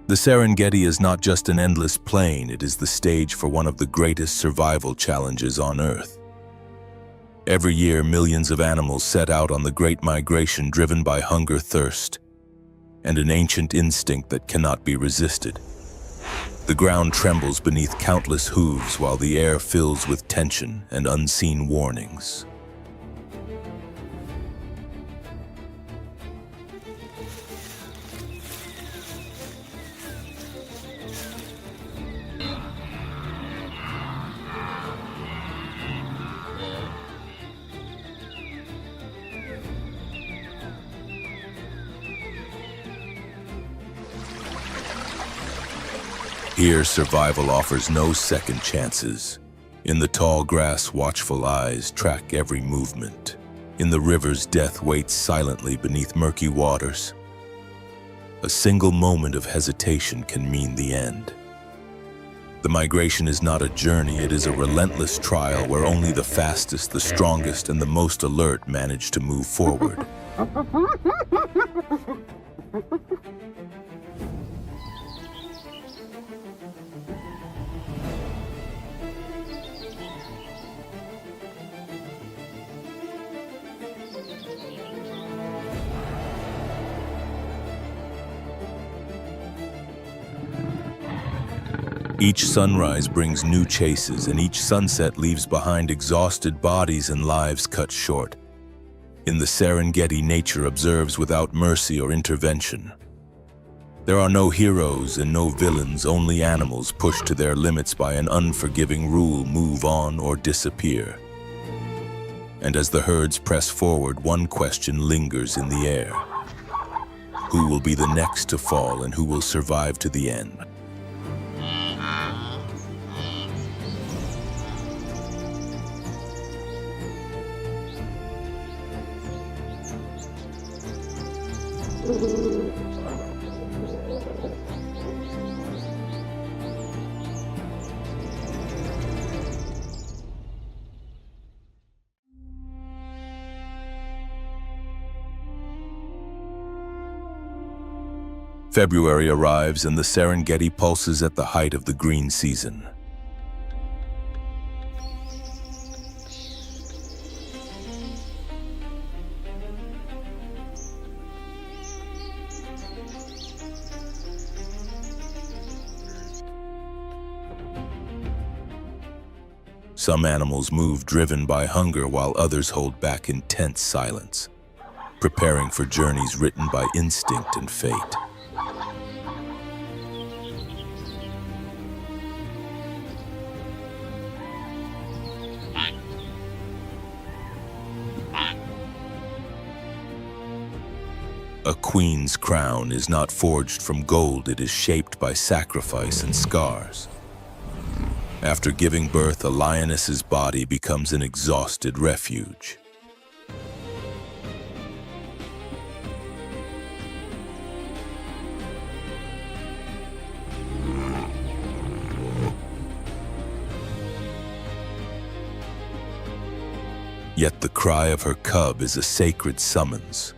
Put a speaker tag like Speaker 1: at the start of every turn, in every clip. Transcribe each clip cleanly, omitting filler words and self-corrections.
Speaker 1: The Serengeti is not just an endless plain, it is the stage for one of the greatest survival challenges on Earth. Every year, millions of animals set out on the Great Migration driven by hunger, thirst, and an ancient instinct that cannot be resisted. The ground trembles beneath countless hooves while the air fills with tension and unseen warnings. Here, survival offers no second chances. In the tall grass, watchful eyes track every movement. In the rivers, death waits silently beneath murky waters. A single moment of hesitation can mean the end. The migration is not a journey, it is a relentless trial where only the fastest, the strongest, and the most alert manage to move forward. Each sunrise brings new chases, and each sunset leaves behind exhausted bodies and lives cut short. In the Serengeti, nature observes without mercy or intervention. There are no heroes and no villains, only animals pushed to their limits by an unforgiving rule: move on or disappear. And as the herds press forward, one question lingers in the air. Who will be the next to fall, and who will survive to the end? February arrives and the Serengeti pulses at the height of the green season. Some animals move driven by hunger while others hold back in tense silence, preparing for journeys written by instinct and fate. A queen's crown is not forged from gold, it is shaped by sacrifice and scars. After giving birth, a lioness's body becomes an exhausted refuge. Yet the cry of her cub is a sacred summons.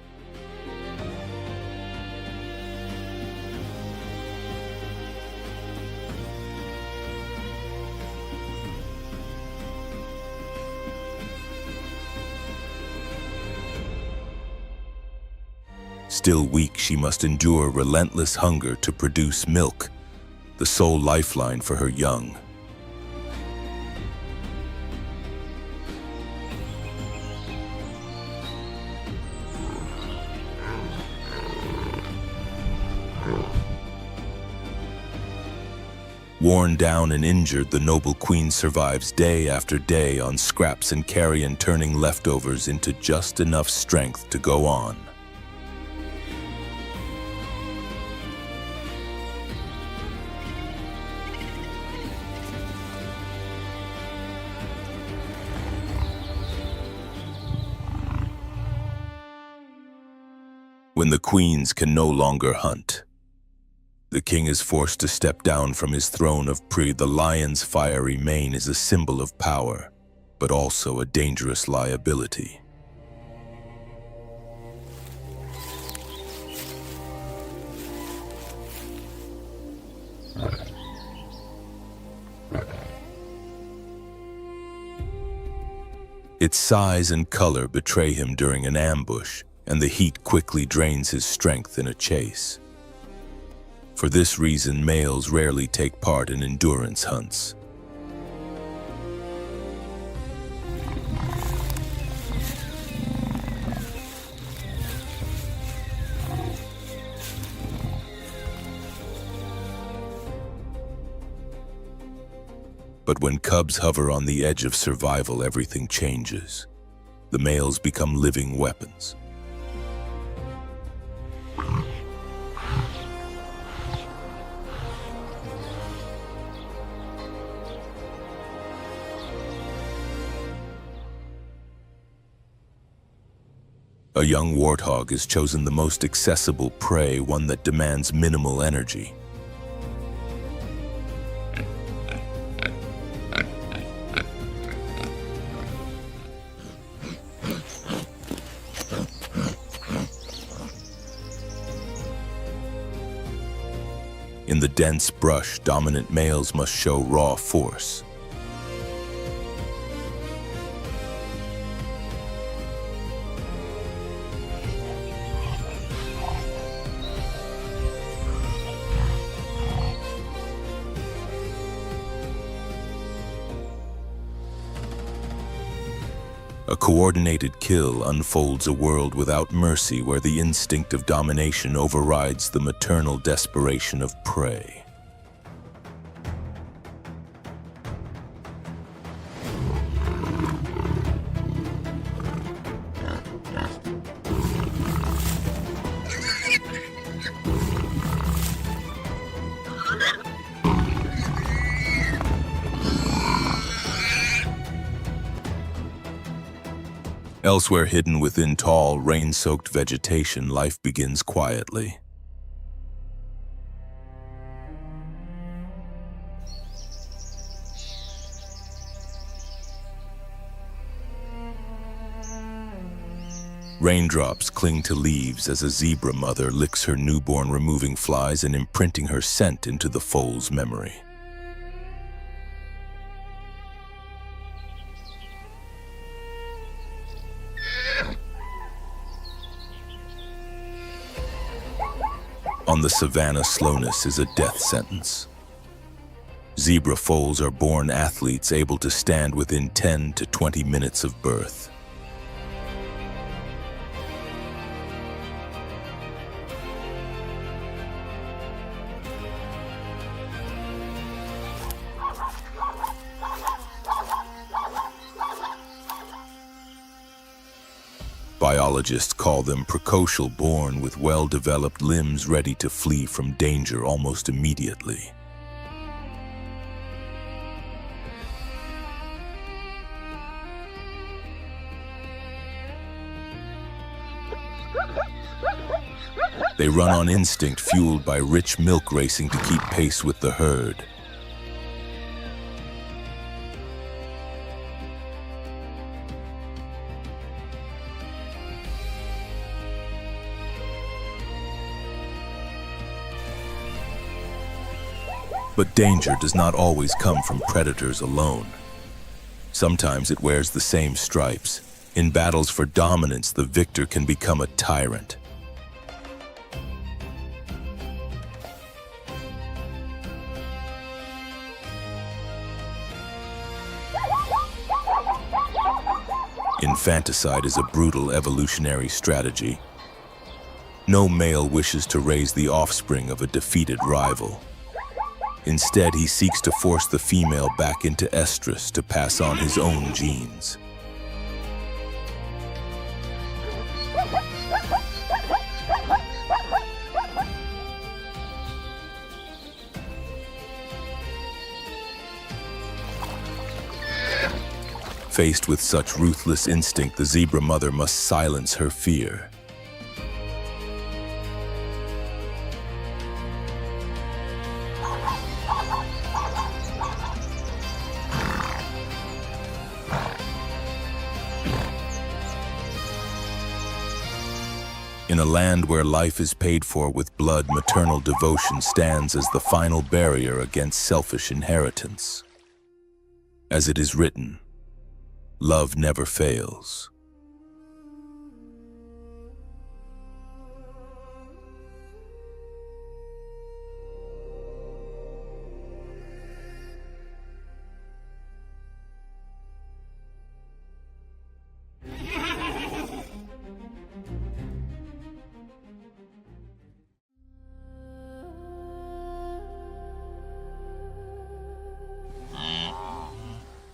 Speaker 1: Still weak, she must endure relentless hunger to produce milk, the sole lifeline for her young. Worn down and injured, the noble queen survives day after day on scraps and carrion, turning leftovers into just enough strength to go on. When the queens can no longer hunt, the king is forced to step down from his throne of prey. The lion's fiery mane is a symbol of power, but also a dangerous liability. Its size and color betray him during an ambush, and the heat quickly drains his strength in a chase. For this reason, males rarely take part in endurance hunts. But when cubs hover on the edge of survival, everything changes. The males become living weapons. A young warthog is chosen the most accessible prey, one that demands minimal energy. In the dense brush, dominant males must show raw force. A coordinated kill unfolds a world without mercy, where the instinct of domination overrides the maternal desperation of prey. Elsewhere, hidden within tall, rain-soaked vegetation, life begins quietly. Raindrops cling to leaves as a zebra mother licks her newborn, removing flies and imprinting her scent into the foal's memory. On the savannah, slowness is a death sentence. Zebra foals are born athletes, able to stand within 10 to 20 minutes of birth. Biologists call them precocial, born with well-developed limbs, ready to flee from danger almost immediately. They run on instinct, fueled by rich milk racing to keep pace with the herd. But danger does not always come from predators alone. Sometimes it wears the same stripes. In battles for dominance, the victor can become a tyrant. Infanticide is a brutal evolutionary strategy. No male wishes to raise the offspring of a defeated rival. Instead, he seeks to force the female back into estrus to pass on his own genes. Faced with such ruthless instinct, the zebra mother must silence her fear. In a land where life is paid for with blood, maternal devotion stands as the final barrier against selfish inheritance. As it is written, love never fails.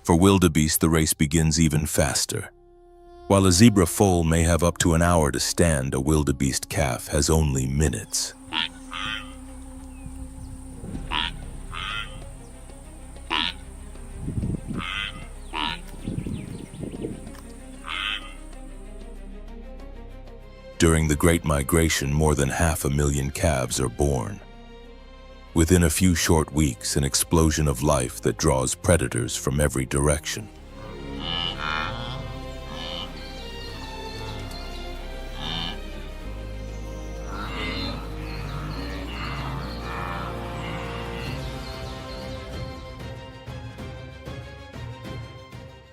Speaker 1: For wildebeest, the race begins even faster. While a zebra foal may have up to an hour to stand, a wildebeest calf has only minutes. During the Great Migration, more than 500,000 calves are born. Within a few short weeks, an explosion of life that draws predators from every direction.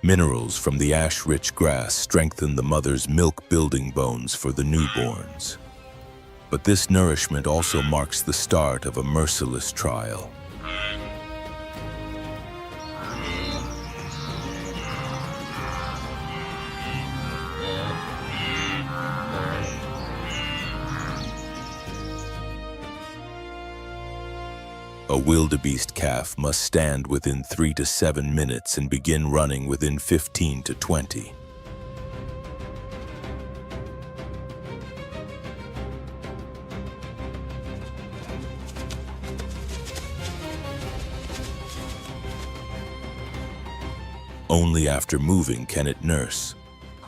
Speaker 1: Minerals from the ash-rich grass strengthen the mother's milk-building bones for the newborns. But this nourishment also marks the start of a merciless trial. A wildebeest calf must stand within 3 to 7 minutes and begin running within 15 to 20. Only after moving can it nurse.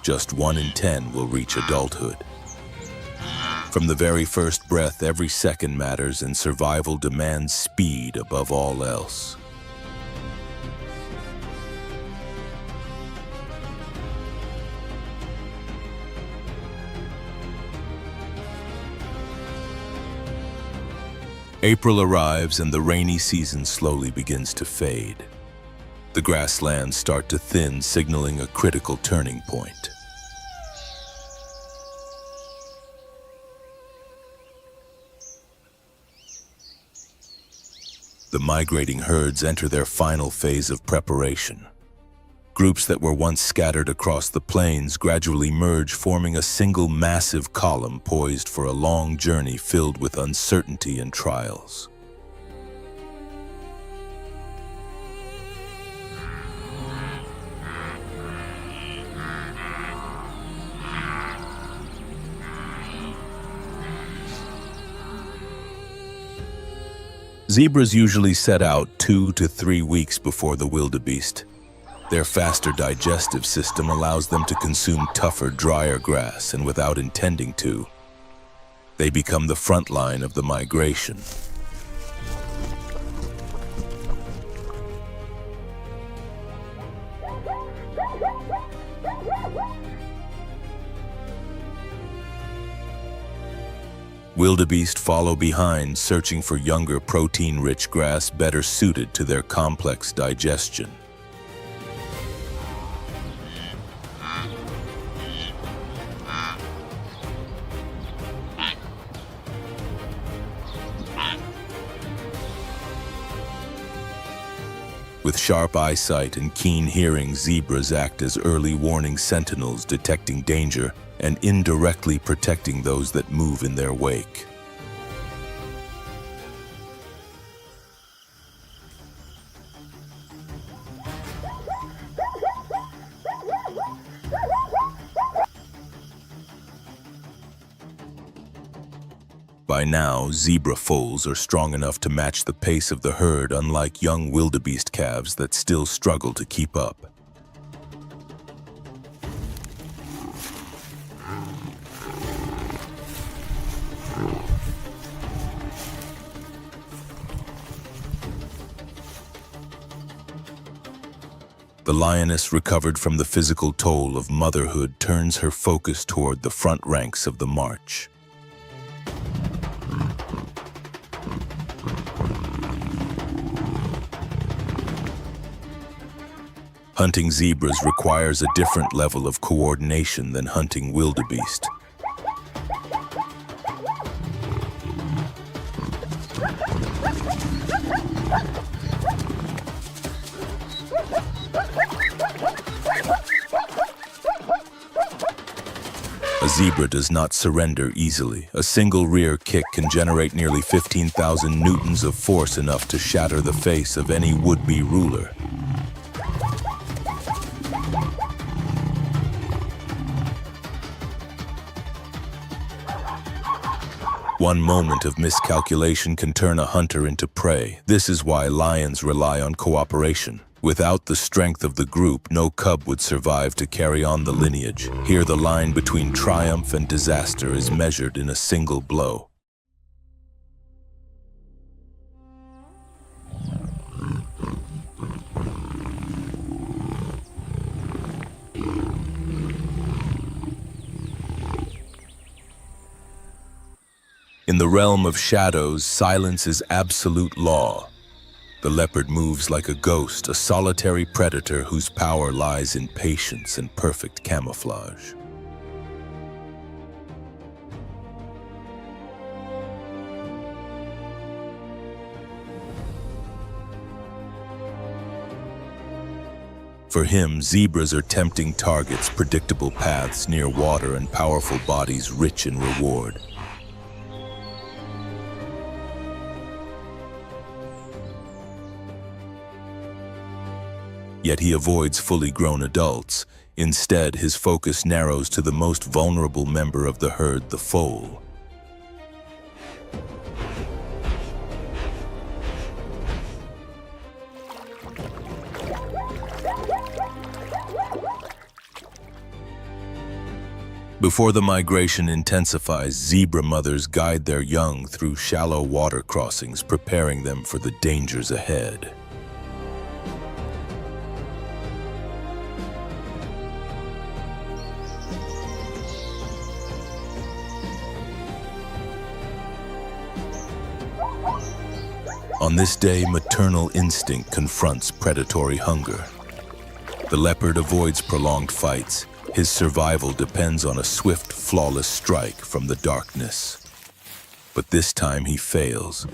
Speaker 1: Just 1 in 10 will reach adulthood. From the very first breath, every second matters, and survival demands speed above all else. April arrives and the rainy season slowly begins to fade. The grasslands start to thin, signaling a critical turning point. The migrating herds enter their final phase of preparation. Groups that were once scattered across the plains gradually merge, forming a single massive column poised for a long journey filled with uncertainty and trials. Zebras usually set out 2 to 3 weeks before the wildebeest. Their faster digestive system allows them to consume tougher, drier grass, and without intending to, they become the front line of the migration. Wildebeest follow behind, searching for younger, protein-rich grass better suited to their complex digestion. With sharp eyesight and keen hearing, zebras act as early warning sentinels, detecting danger and indirectly protecting those that move in their wake. By now, zebra foals are strong enough to match the pace of the herd, unlike young wildebeest calves that still struggle to keep up. The lioness, recovered from the physical toll of motherhood, turns her focus toward the front ranks of the march. Hunting zebras requires a different level of coordination than hunting wildebeest. A zebra does not surrender easily. A single rear kick can generate nearly 15,000 newtons of force, enough to shatter the face of any would-be ruler. One moment of miscalculation can turn a hunter into prey. This is why lions rely on cooperation. Without the strength of the group, no cub would survive to carry on the lineage. Here, the line between triumph and disaster is measured in a single blow. In the realm of shadows, silence is absolute law. The leopard moves like a ghost, a solitary predator whose power lies in patience and perfect camouflage. For him, zebras are tempting targets, predictable paths near water, and powerful bodies rich in reward. Yet he avoids fully grown adults. Instead, his focus narrows to the most vulnerable member of the herd, the foal. Before the migration intensifies, zebra mothers guide their young through shallow water crossings, preparing them for the dangers ahead. On this day, maternal instinct confronts predatory hunger. The leopard avoids prolonged fights. His survival depends on a swift, flawless strike from the darkness. But this time he fails.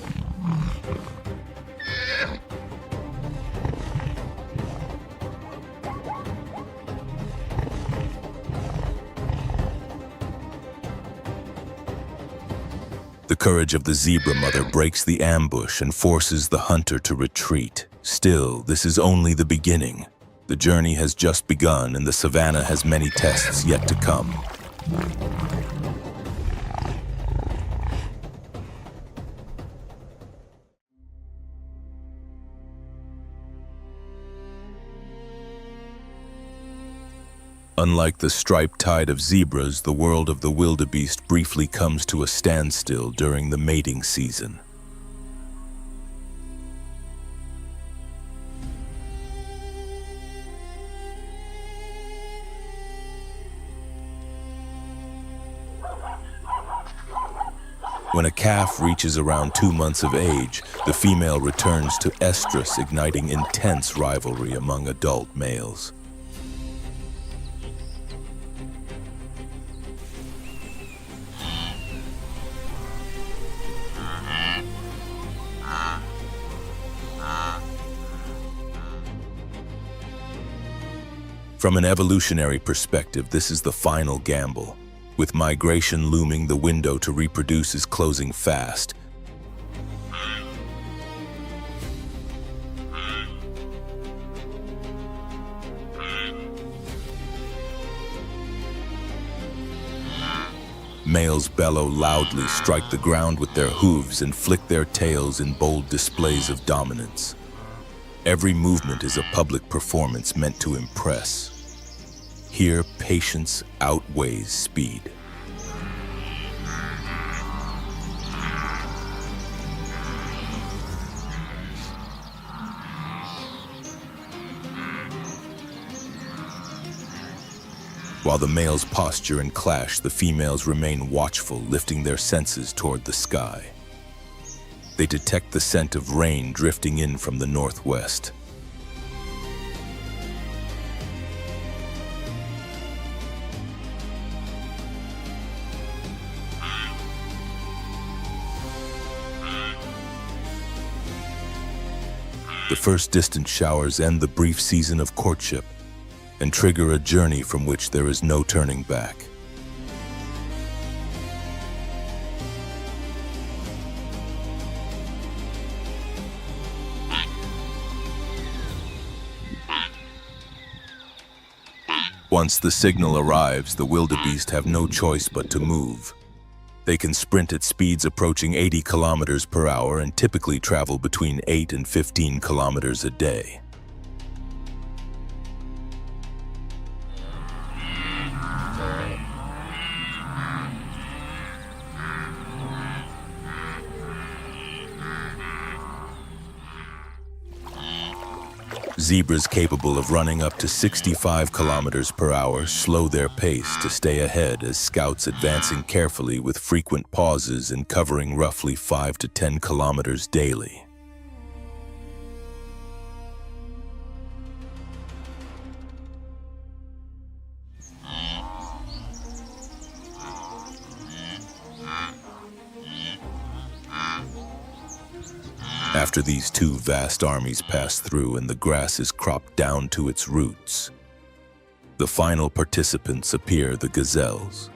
Speaker 1: The courage of the zebra mother breaks the ambush and forces the hunter to retreat. Still, this is only the beginning. The journey has just begun, and the savannah has many tests yet to come. Unlike the striped tide of zebras, the world of the wildebeest briefly comes to a standstill during the mating season. When a calf reaches around 2 months of age, the female returns to estrus, igniting intense rivalry among adult males. From an evolutionary perspective, this is the final gamble. With migration looming, the window to reproduce is closing fast. Males bellow loudly, strike the ground with their hooves, and flick their tails in bold displays of dominance. Every movement is a public performance meant to impress. Here, patience outweighs speed. While the males posture and clash, the females remain watchful, lifting their senses toward the sky. They detect the scent of rain drifting in from the northwest. The first distant showers end the brief season of courtship and trigger a journey from which there is no turning back. Once the signal arrives, the wildebeest have no choice but to move. They can sprint at speeds approaching 80 kilometers per hour and typically travel between 8 and 15 kilometers a day. Zebras capable of running up to 65 kilometers per hour slow their pace to stay ahead as scouts advancing carefully with frequent pauses and covering roughly 5 to 10 kilometers daily. After these two vast armies pass through and the grass is cropped down to its roots, the final participants appear, the gazelles.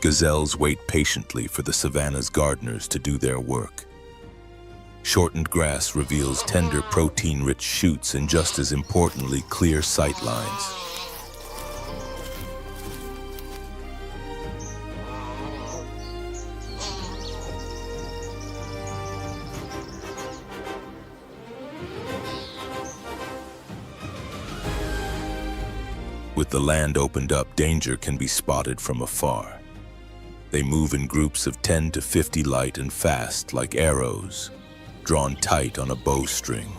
Speaker 1: Gazelles wait patiently for the savanna's gardeners to do their work. Shortened grass reveals tender protein-rich shoots and, just as importantly, clear sight lines. With the land opened up, danger can be spotted from afar. They move in groups of 10 to 50, light and fast like arrows, drawn tight on a bowstring.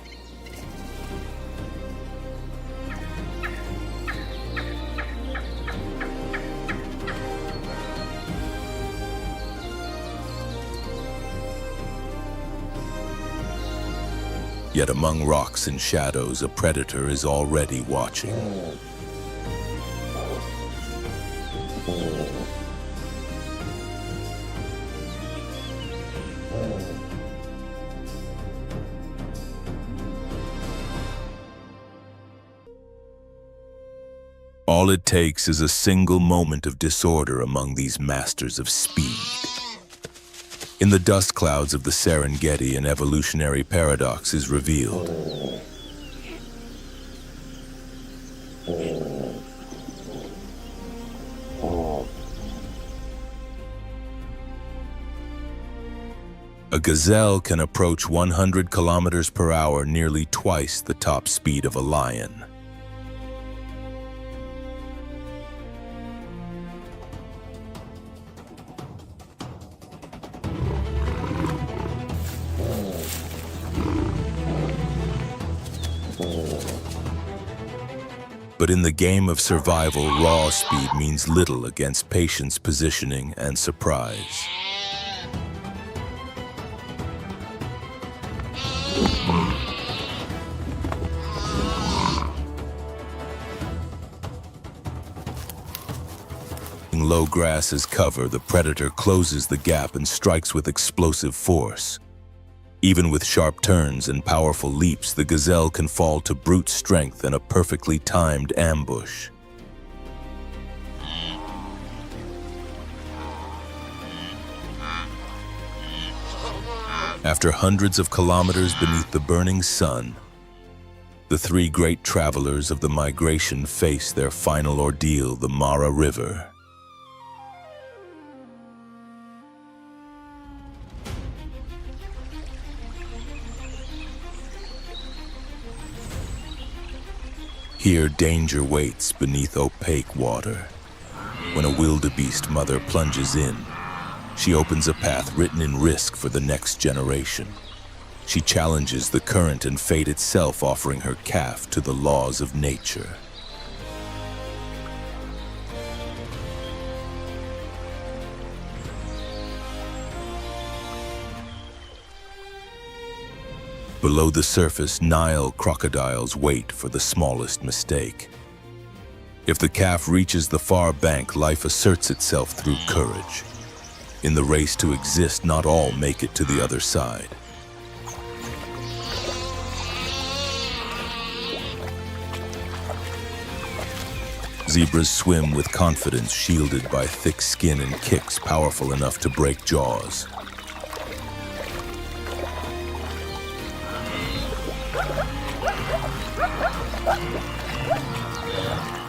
Speaker 1: Yet among rocks and shadows, a predator is already watching. All it takes is a single moment of disorder among these masters of speed. In the dust clouds of the Serengeti, an evolutionary paradox is revealed. A gazelle can approach 100 kilometers per hour, nearly twice the top speed of a lion. But in the game of survival, raw speed means little against patience, positioning, and surprise. Low grass as cover, the predator closes the gap and strikes with explosive force. Even with sharp turns and powerful leaps, the gazelle can fall to brute strength in a perfectly timed ambush. After hundreds of kilometers beneath the burning sun, the three great travelers of the migration face their final ordeal, the Mara River. Here, danger waits beneath opaque water. When a wildebeest mother plunges in, she opens a path written in risk for the next generation. She challenges the current and fate itself, offering her calf to the laws of nature. Below the surface, Nile crocodiles wait for the smallest mistake. If the calf reaches the far bank, life asserts itself through courage. In the race to exist, not all make it to the other side. Zebras swim with confidence, shielded by thick skin and kicks powerful enough to break jaws.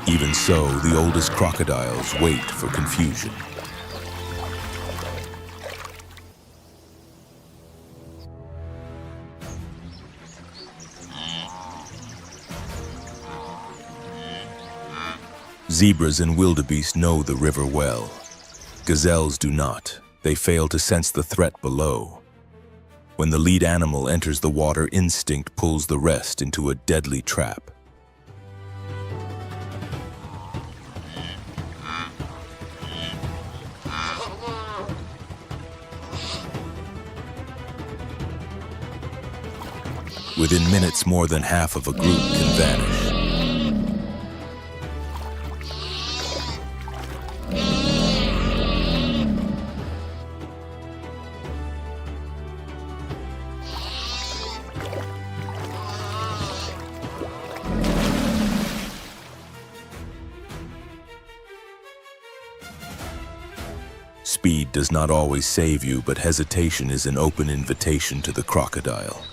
Speaker 1: Even so, the oldest crocodiles wait for confusion. Zebras and wildebeest know the river well. Gazelles do not. They fail to sense the threat below. When the lead animal enters the water, instinct pulls the rest into a deadly trap. Within minutes, more than half of a group can vanish. Speed does not always save you, but hesitation is an open invitation to the crocodile.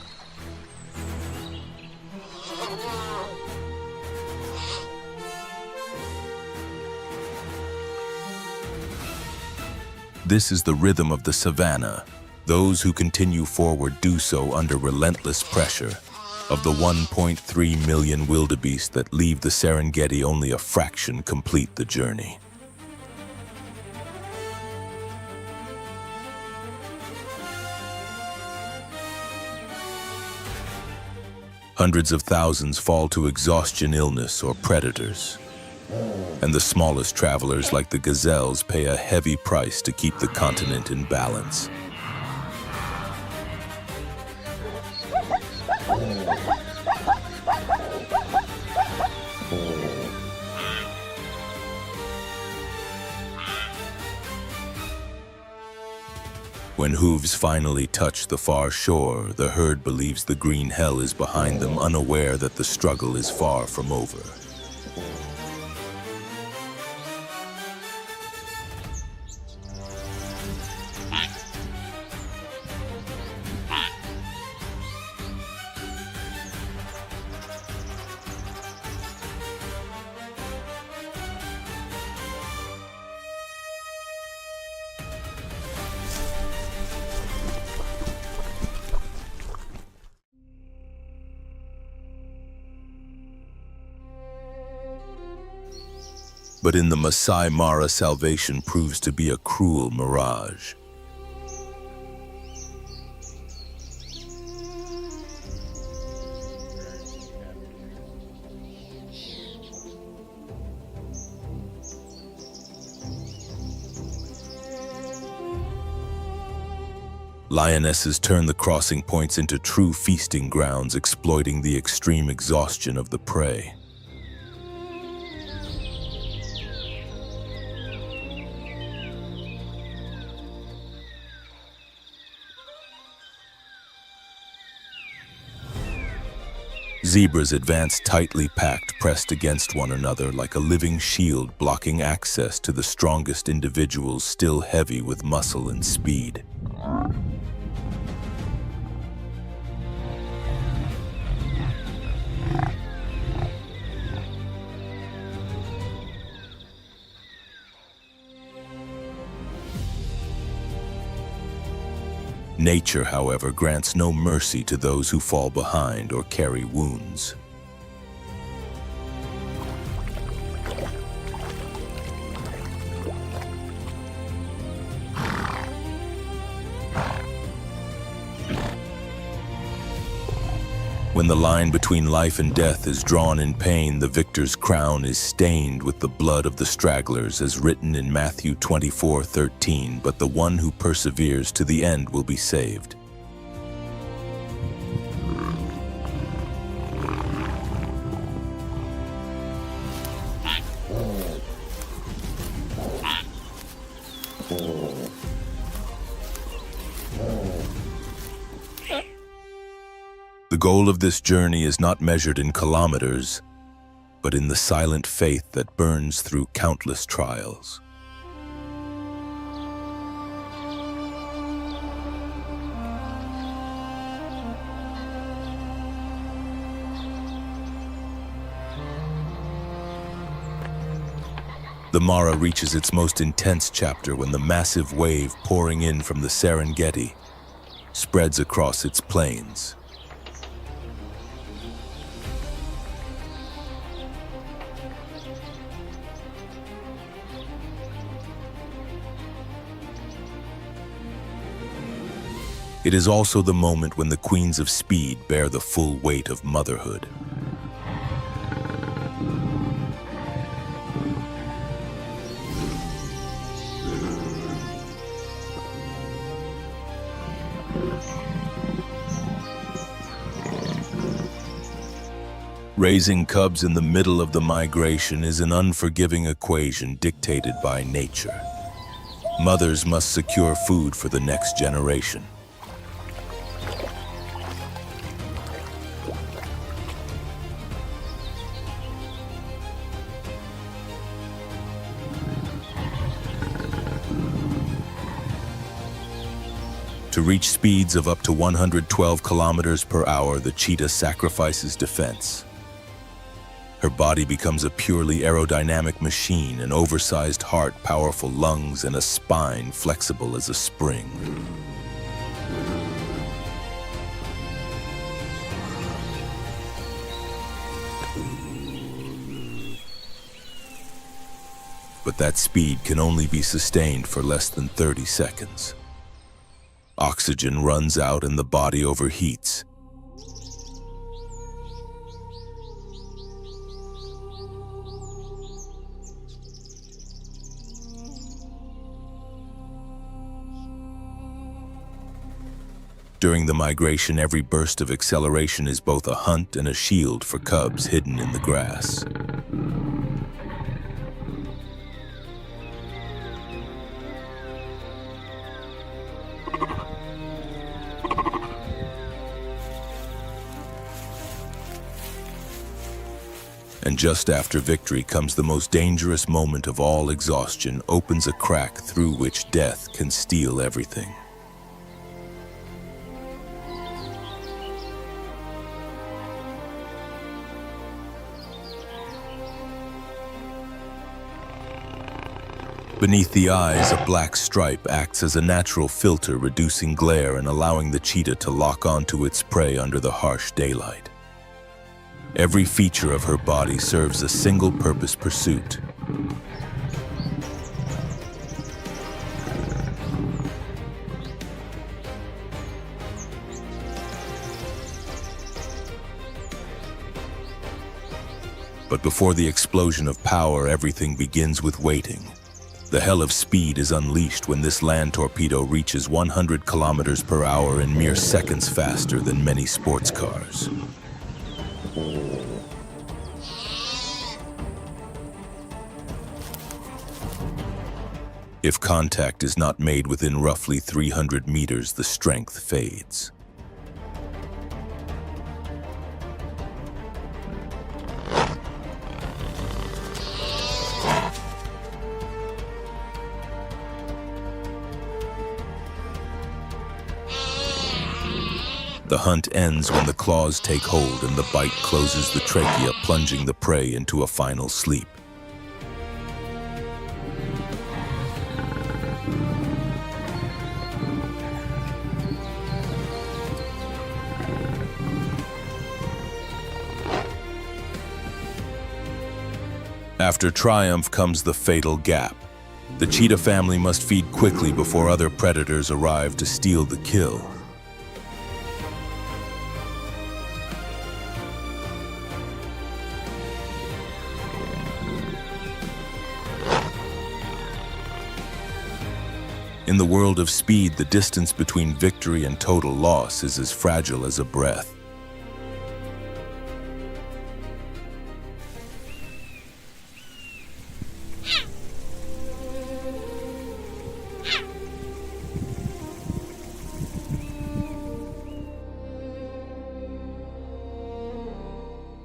Speaker 1: This is the rhythm of the savannah. Those who continue forward do so under relentless pressure. Of the 1.3 million wildebeest that leave the Serengeti, only a fraction complete the journey. Hundreds of thousands fall to exhaustion, illness, or predators. And the smallest travelers, like the gazelles, pay a heavy price to keep the continent in balance. When hooves finally touch the far shore, the herd believes the green hell is behind them, unaware that the struggle is far from over. But in the Masai Mara, salvation proves to be a cruel mirage. Lionesses turn the crossing points into true feasting grounds, exploiting the extreme exhaustion of the prey. Zebras advance tightly packed, pressed against one another like a living shield, blocking access to the strongest individuals, still heavy with muscle and speed. Nature, however, grants no mercy to those who fall behind or carry wounds. When the line between life and death is drawn in pain, the victor's crown is stained with the blood of the stragglers, as written in Matthew 24:13, but the one who perseveres to the end will be saved. The goal of this journey is not measured in kilometers, but in the silent faith that burns through countless trials. The Mara reaches its most intense chapter when the massive wave pouring in from the Serengeti spreads across its plains. It is also the moment when the queens of speed bear the full weight of motherhood. Raising cubs in the middle of the migration is an unforgiving equation dictated by nature. Mothers must secure food for the next generation. To reach speeds of up to 112 kilometers per hour, the cheetah sacrifices defense. Her body becomes a purely aerodynamic machine, an oversized heart, powerful lungs, and a spine flexible as a spring. But that speed can only be sustained for less than 30 seconds. Oxygen runs out and the body overheats. During the migration, every burst of acceleration is both a hunt and a shield for cubs hidden in the grass. And just after victory comes the most dangerous moment of all. Exhaustion opens a crack through which death can steal everything. Beneath the eyes, a black stripe acts as a natural filter, reducing glare and allowing the cheetah to lock onto its prey under the harsh daylight. Every feature of her body serves a single-purpose pursuit. But before the explosion of power, everything begins with waiting. The hell of speed is unleashed when this land torpedo reaches 100 kilometers per hour in mere seconds, faster than many sports cars. If contact is not made within roughly 300 meters, the strength fades. The hunt ends when the claws take hold and the bite closes the trachea, plunging the prey into a final sleep. After triumph comes the fatal gap. The cheetah family must feed quickly before other predators arrive to steal the kill. In the world of speed, the distance between victory and total loss is as fragile as a breath.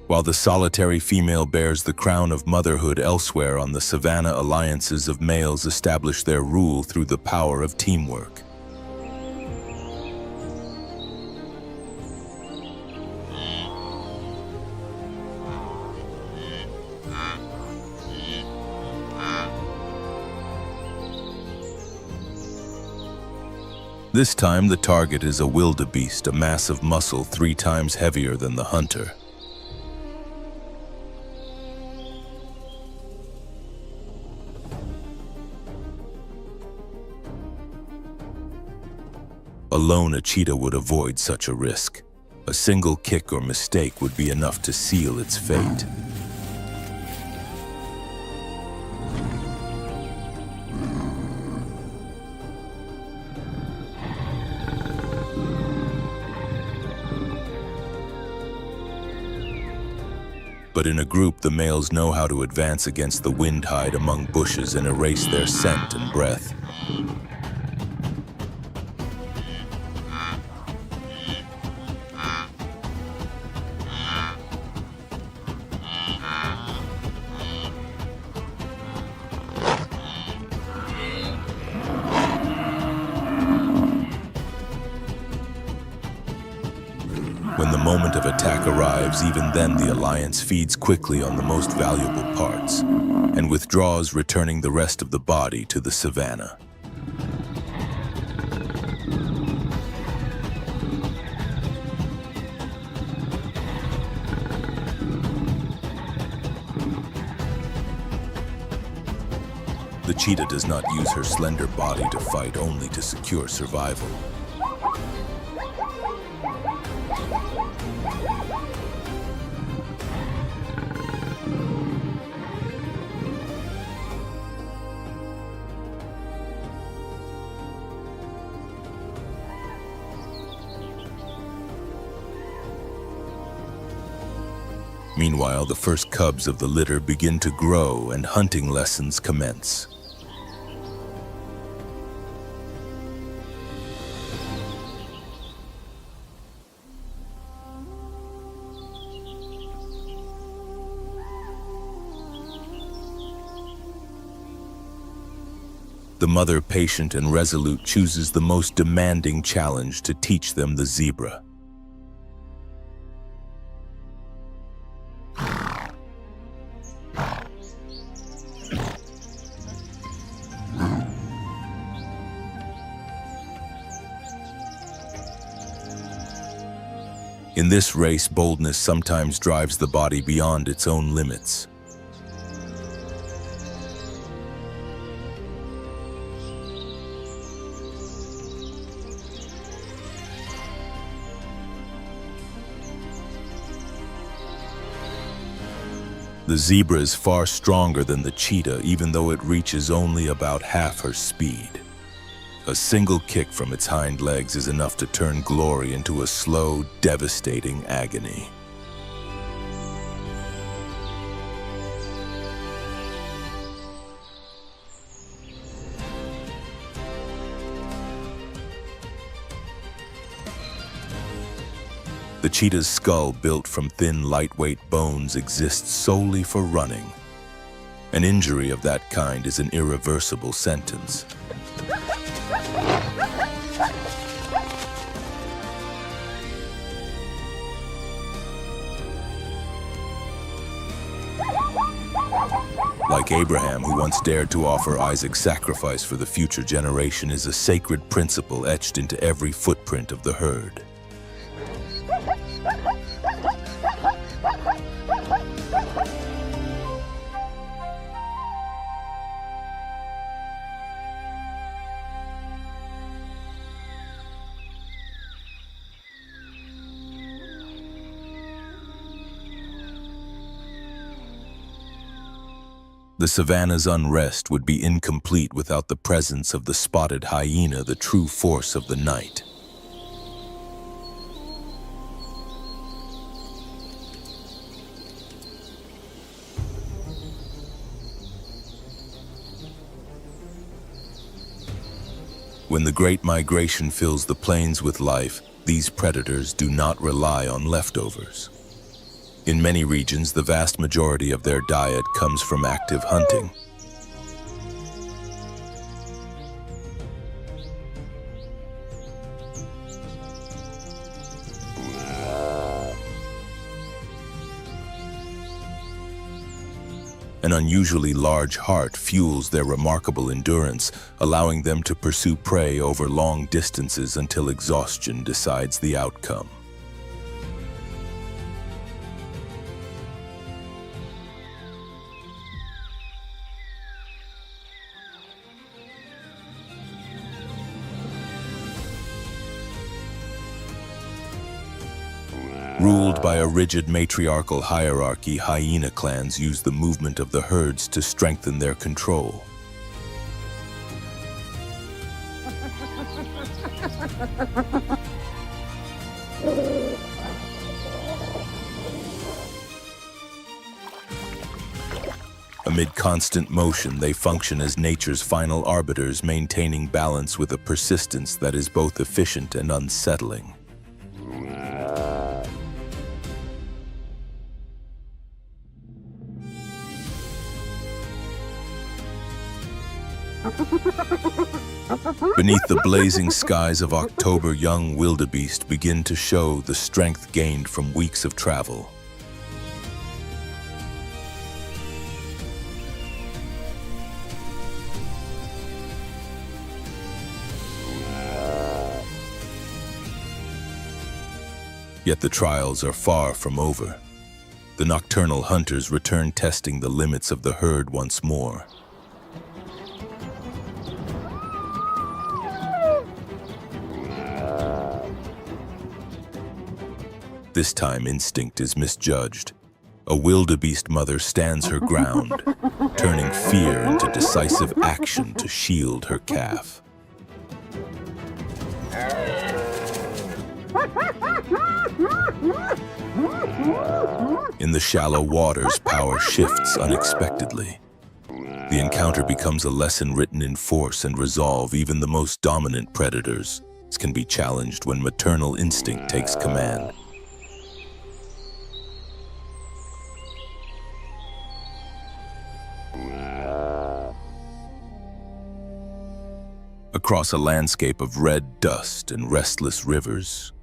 Speaker 1: While the solitary female bears the crown of motherhood elsewhere on the savanna, alliances of males establish their rule through the power of teamwork. This time the target is a wildebeest, a mass of muscle 3 times heavier than the hunter. Alone, a cheetah would avoid such a risk. A single kick or mistake would be enough to seal its fate. But in a group, the males know how to advance against the wind, hide among bushes, and erase their scent and breath. When the moment of attack arrives, even then the alliance feeds quickly on the most valuable parts and withdraws, returning the rest of the body to the savanna. The cheetah does not use her slender body to fight, only to secure survival. Meanwhile, the first cubs of the litter begin to grow and hunting lessons commence. The mother, patient and resolute, chooses the most demanding challenge to teach them the zebra. In this race, boldness sometimes drives the body beyond its own limits. The zebra is far stronger than the cheetah, even though it reaches only about half her speed. A single kick from its hind legs is enough to turn glory into a slow, devastating agony. The cheetah's skull, built from thin, lightweight bones, exists solely for running. An injury of that kind is an irreversible sentence. Like Abraham, who once dared to offer Isaac's sacrifice for the future generation, is a sacred principle etched into every footprint of the herd. The savanna's unrest would be incomplete without the presence of the spotted hyena, the true force of the night. When the Great Migration fills the plains with life, these predators do not rely on leftovers. In many regions, the vast majority of their diet comes from active hunting. An unusually large heart fuels their remarkable endurance, allowing them to pursue prey over long distances until exhaustion decides the outcome. Ruled by a rigid matriarchal hierarchy, hyena clans use the movement of the herds to strengthen their control. Amid constant motion, they function as nature's final arbiters, maintaining balance with a persistence that is both efficient and unsettling. Beneath the blazing skies of October, young wildebeest begin to show the strength gained from weeks of travel. Yet the trials are far from over. The nocturnal hunters return, testing the limits of the herd once more. This time, instinct is misjudged. A wildebeest mother stands her ground, turning fear into decisive action to shield her calf. In the shallow waters, power shifts unexpectedly. The encounter becomes a lesson written in force and resolve. Even the most dominant predators can be challenged when maternal instinct takes command. Across a landscape of red dust and restless rivers,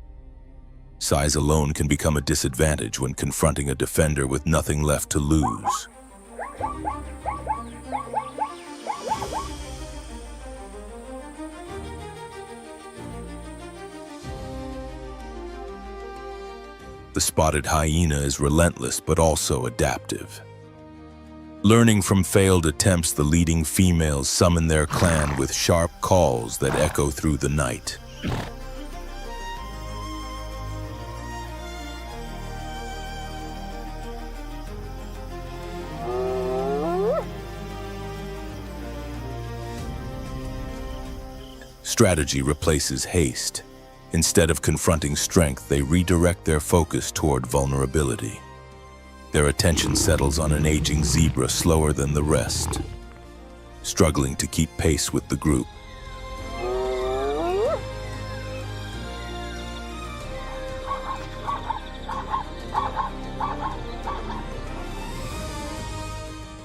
Speaker 1: size alone can become a disadvantage when confronting a defender with nothing left to lose. The spotted hyena is relentless but also adaptive. Learning from failed attempts, the leading females summon their clan with sharp calls that echo through the night. Strategy replaces haste. Instead of confronting strength, they redirect their focus toward vulnerability. Their attention settles on an aging zebra slower than the rest, struggling to keep pace with the group.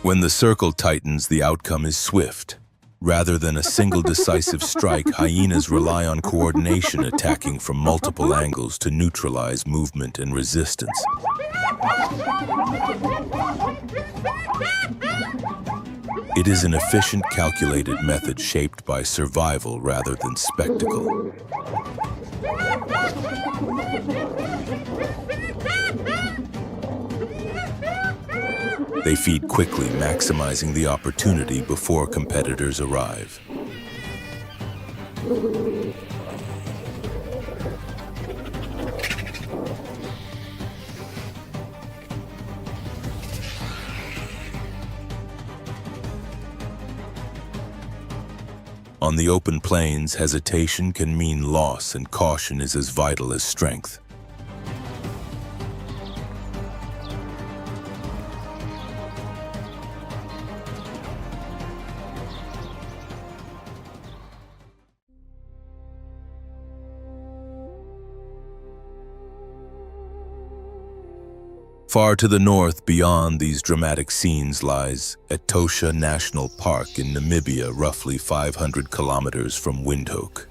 Speaker 1: When the circle tightens, the outcome is swift. Rather than a single decisive strike, hyenas rely on coordination, attacking from multiple angles to neutralize movement and resistance. It is an efficient, calculated method shaped by survival rather than spectacle. They feed quickly, maximizing the opportunity before competitors arrive. On the open plains, hesitation can mean loss, and caution is as vital as strength. Far to the north, beyond these dramatic scenes, lies Etosha National Park in Namibia, roughly 500 kilometers from Windhoek.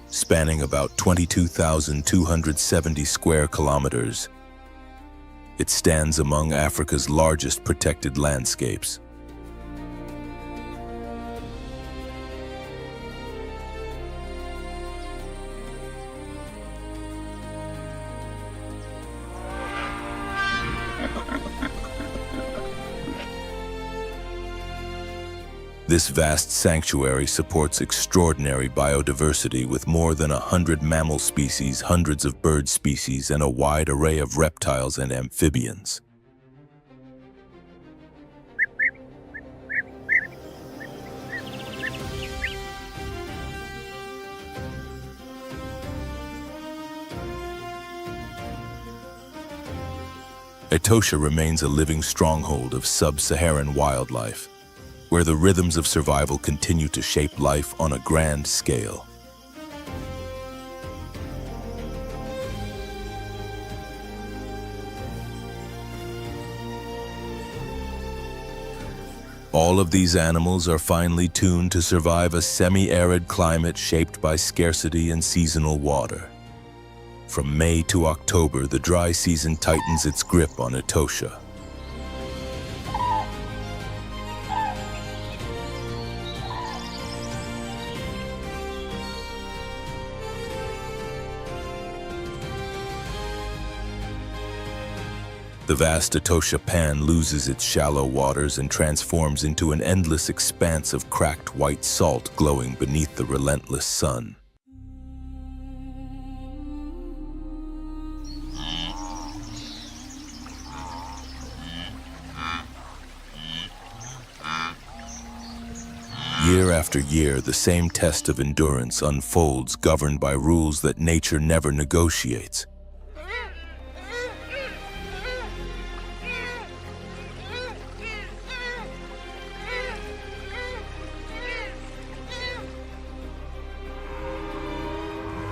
Speaker 1: Spanning about 22,270 square kilometers, it stands among Africa's largest protected landscapes. This vast sanctuary supports extraordinary biodiversity with more than 100 mammal species, hundreds of bird species, and a wide array of reptiles and amphibians. Etosha remains a living stronghold of sub-Saharan wildlife, where the rhythms of survival continue to shape life on a grand scale. All of these animals are finely tuned to survive a semi-arid climate shaped by scarcity and seasonal water. From May to October, the dry season tightens its grip on Etosha. The vast Etosha Pan loses its shallow waters and transforms into an endless expanse of cracked white salt glowing beneath the relentless sun. Year after year, the same test of endurance unfolds, governed by rules that nature never negotiates.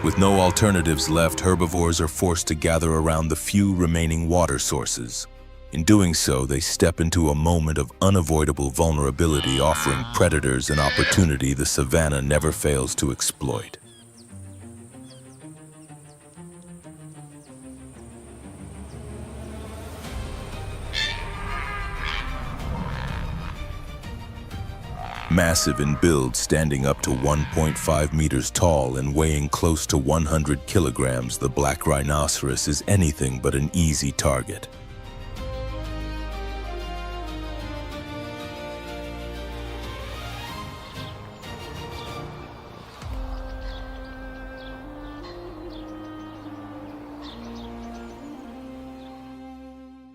Speaker 1: With no alternatives left, herbivores are forced to gather around the few remaining water sources. In doing so, they step into a moment of unavoidable vulnerability, offering predators an opportunity the savanna never fails to exploit. Massive in build, standing up to 1.5 meters tall and weighing close to 100 kilograms, the black rhinoceros is anything but an easy target.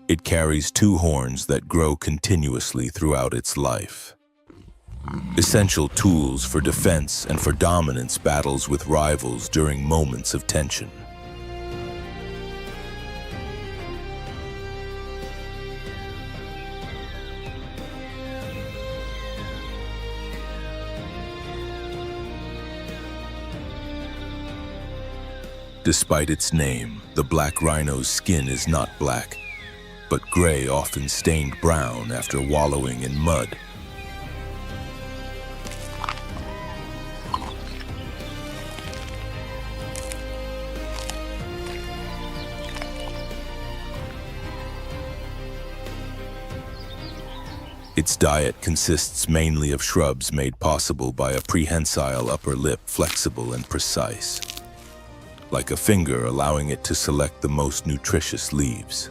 Speaker 1: It carries two horns that grow continuously throughout its life. Essential tools for defense and for dominance, battles with rivals during moments of tension. Despite its name, the black rhino's skin is not black, but gray, often stained brown after wallowing in mud. Its diet consists mainly of shrubs made possible by a prehensile upper lip, flexible and precise, like a finger, allowing it to select the most nutritious leaves.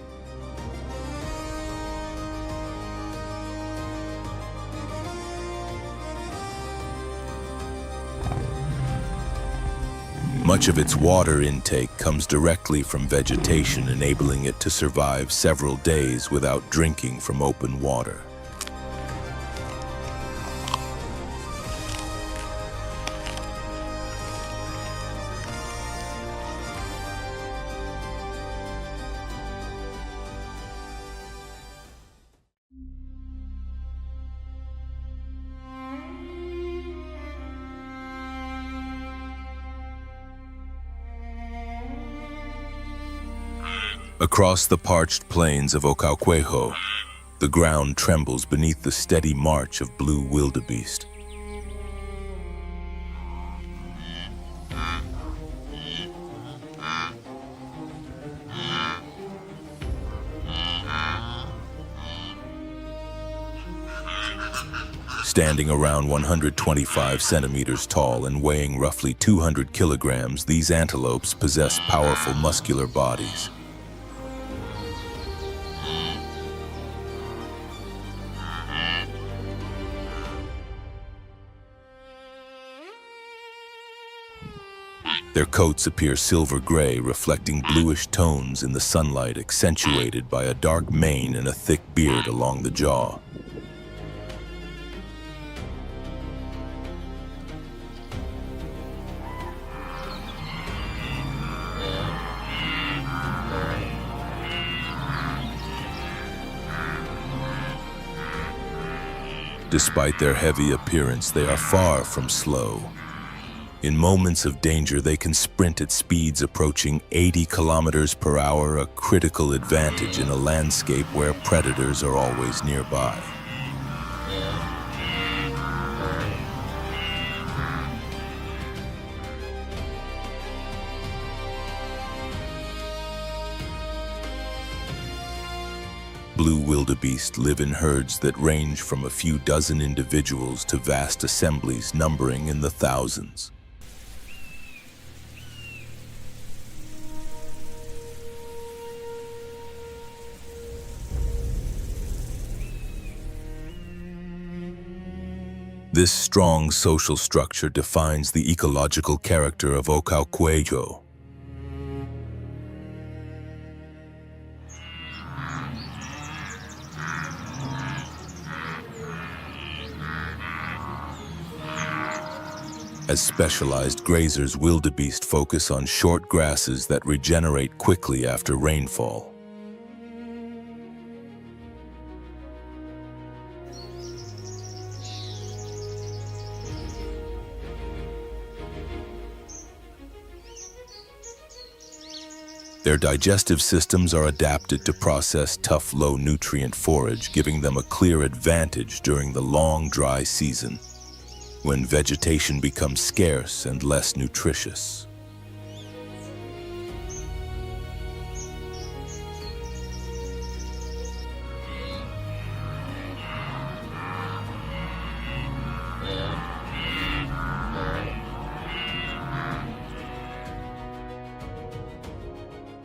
Speaker 1: Much of its water intake comes directly from vegetation, enabling it to survive several days without drinking from open water. Across the parched plains of Ocauquejo, the ground trembles beneath the steady march of blue wildebeest. Standing around 125 centimeters tall and weighing roughly 200 kilograms, these antelopes possess powerful muscular bodies. Their coats appear silver gray, reflecting bluish tones in the sunlight, accentuated by a dark mane and a thick beard along the jaw. Despite their heavy appearance, they are far from slow. In moments of danger, they can sprint at speeds approaching 80 kilometers per hour, a critical advantage in a landscape where predators are always nearby. Blue wildebeest live in herds that range from a few dozen individuals to vast assemblies numbering in the thousands. This strong social structure defines the ecological character of Ocauquejo. As specialized grazers, wildebeest focus on short grasses that regenerate quickly after rainfall. Their digestive systems are adapted to process tough, low-nutrient forage, giving them a clear advantage during the long, dry season, when vegetation becomes scarce and less nutritious.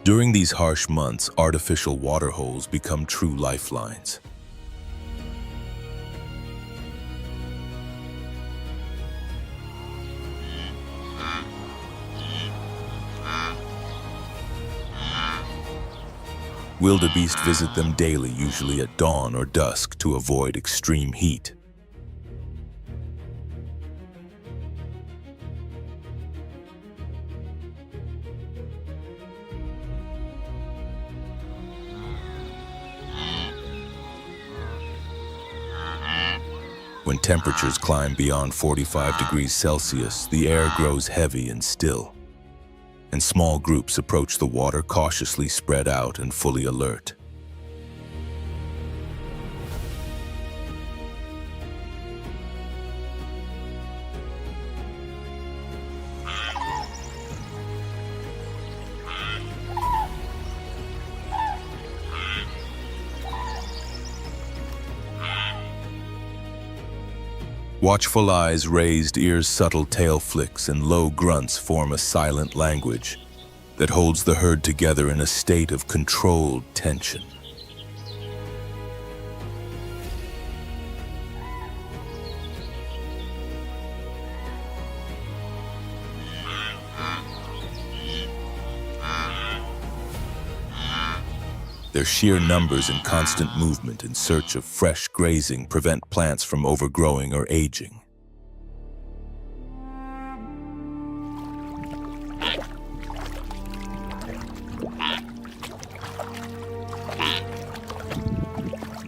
Speaker 1: During these harsh months, artificial water holes become true lifelines. Wildebeest visit them daily, usually at dawn or dusk, to avoid extreme heat. When temperatures climb beyond 45 degrees Celsius, the air grows heavy and still, and small groups approach the water, cautiously spread out and fully alert. Watchful eyes, raised ears, subtle tail flicks, and low grunts form a silent language that holds the herd together in a state of controlled tension. Their sheer numbers and constant movement in search of fresh grazing prevent plants from overgrowing or aging.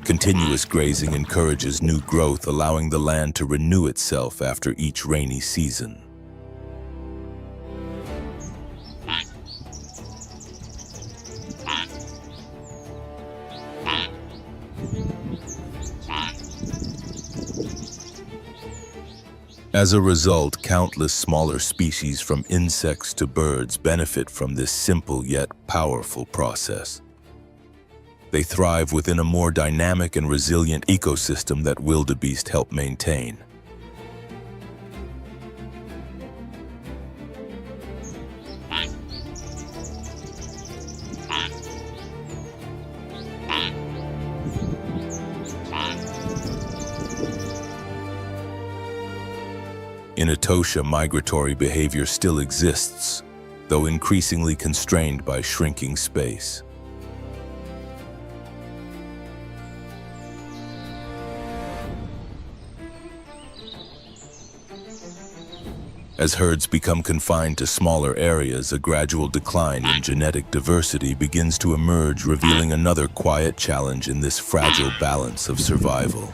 Speaker 1: Continuous grazing encourages new growth, allowing the land to renew itself after each rainy season. As a result, countless smaller species from insects to birds benefit from this simple yet powerful process. They thrive within a more dynamic and resilient ecosystem that wildebeest help maintain. In Etosha, migratory behavior still exists, though increasingly constrained by shrinking space. As herds become confined to smaller areas, a gradual decline in genetic diversity begins to emerge, revealing another quiet challenge in this fragile balance of survival.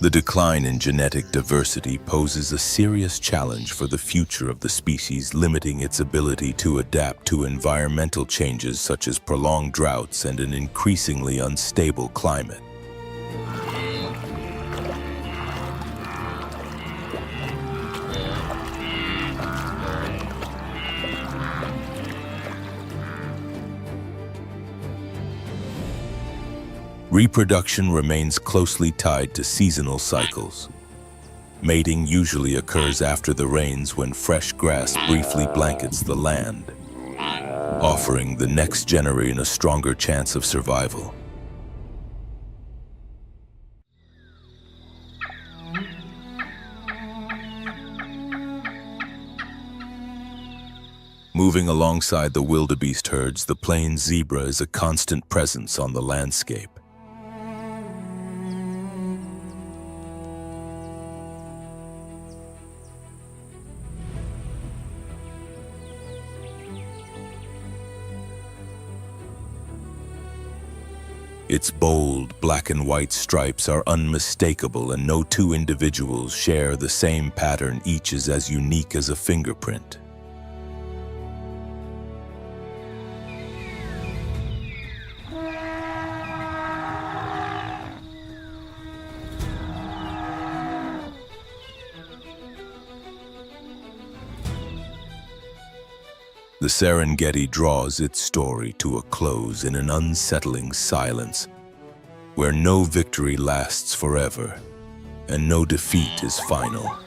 Speaker 1: The decline in genetic diversity poses a serious challenge for the future of the species, limiting its ability to adapt to environmental changes such as prolonged droughts and an increasingly unstable climate. Reproduction remains closely tied to seasonal cycles. Mating usually occurs after the rains, when fresh grass briefly blankets the land, offering the next generation a stronger chance of survival. Moving alongside the wildebeest herds, the plains zebra is a constant presence on the landscape. Its bold black and white stripes are unmistakable, and no two individuals share the same pattern. Each is as unique as a fingerprint. The Serengeti draws its story to a close in an unsettling silence, where no victory lasts forever and no defeat is final.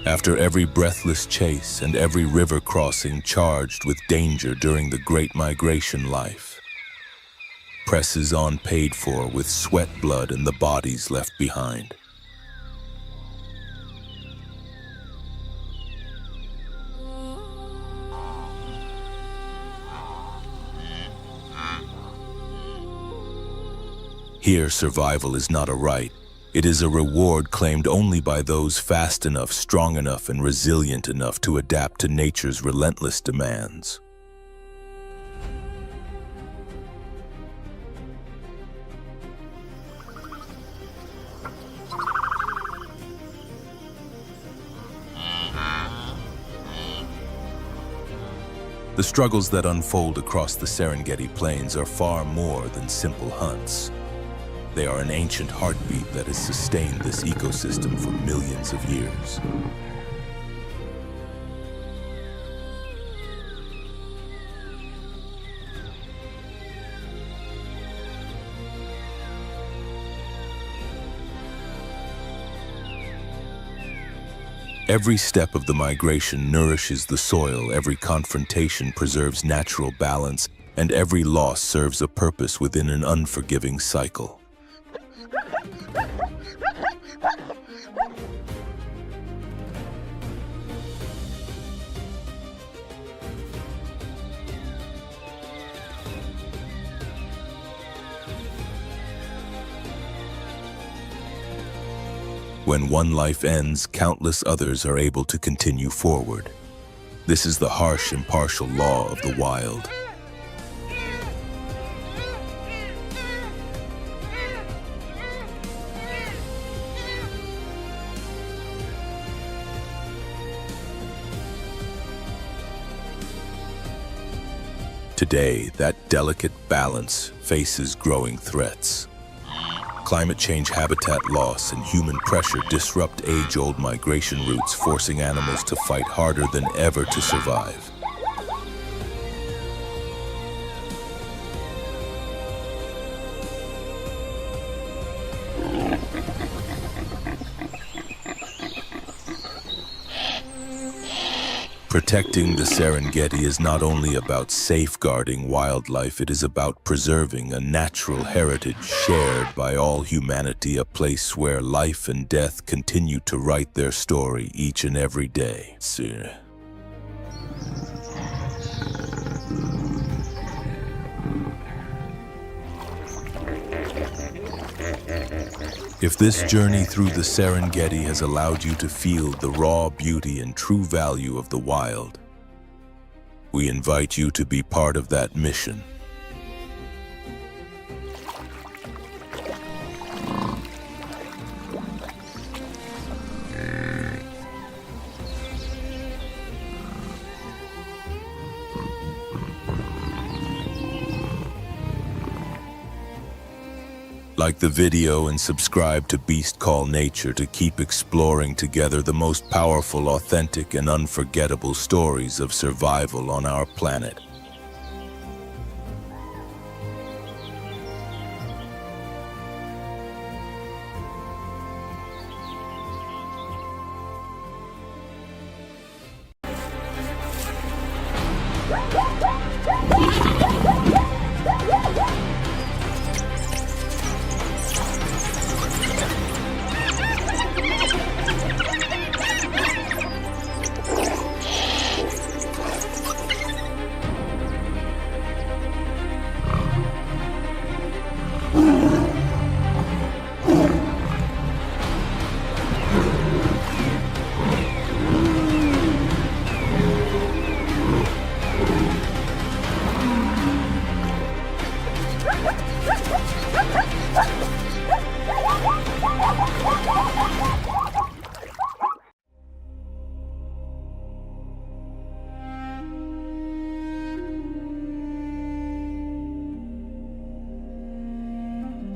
Speaker 1: After every breathless chase and every river crossing charged with danger during the Great Migration, life presses on, paid for with sweat, blood, and the bodies left behind. Here, survival is not a right. It is a reward claimed only by those fast enough, strong enough, and resilient enough to adapt to nature's relentless demands. The struggles that unfold across the Serengeti Plains are far more than simple hunts. They are an ancient heartbeat that has sustained this ecosystem for millions of years. Every step of the migration nourishes the soil, every confrontation preserves natural balance, and every loss serves a purpose within an unforgiving cycle. When one life ends, countless others are able to continue forward. This is the harsh, impartial law of the wild. Today, that delicate balance faces growing threats. Climate change, habitat loss, and human pressure disrupt age-old migration routes, forcing animals to fight harder than ever to survive. Protecting the Serengeti is not only about safeguarding wildlife, it is about preserving a natural heritage shared by all humanity, a place where life and death continue to write their story each and every day. If this journey through the Serengeti has allowed you to feel the raw beauty and true value of the wild, we invite you to be part of that mission. Like the video and subscribe to Beast Call Nature to keep exploring together the most powerful, authentic, and unforgettable stories of survival on our planet.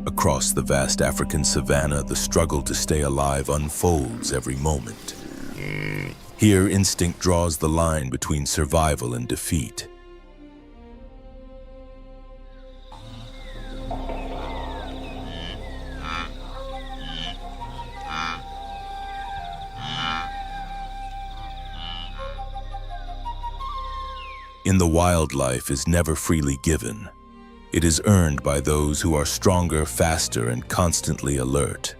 Speaker 1: Across the vast African savanna, the struggle to stay alive unfolds every moment. Here, instinct draws the line between survival and defeat. In the wild, life is never freely given. It is earned by those who are stronger, faster, and constantly alert.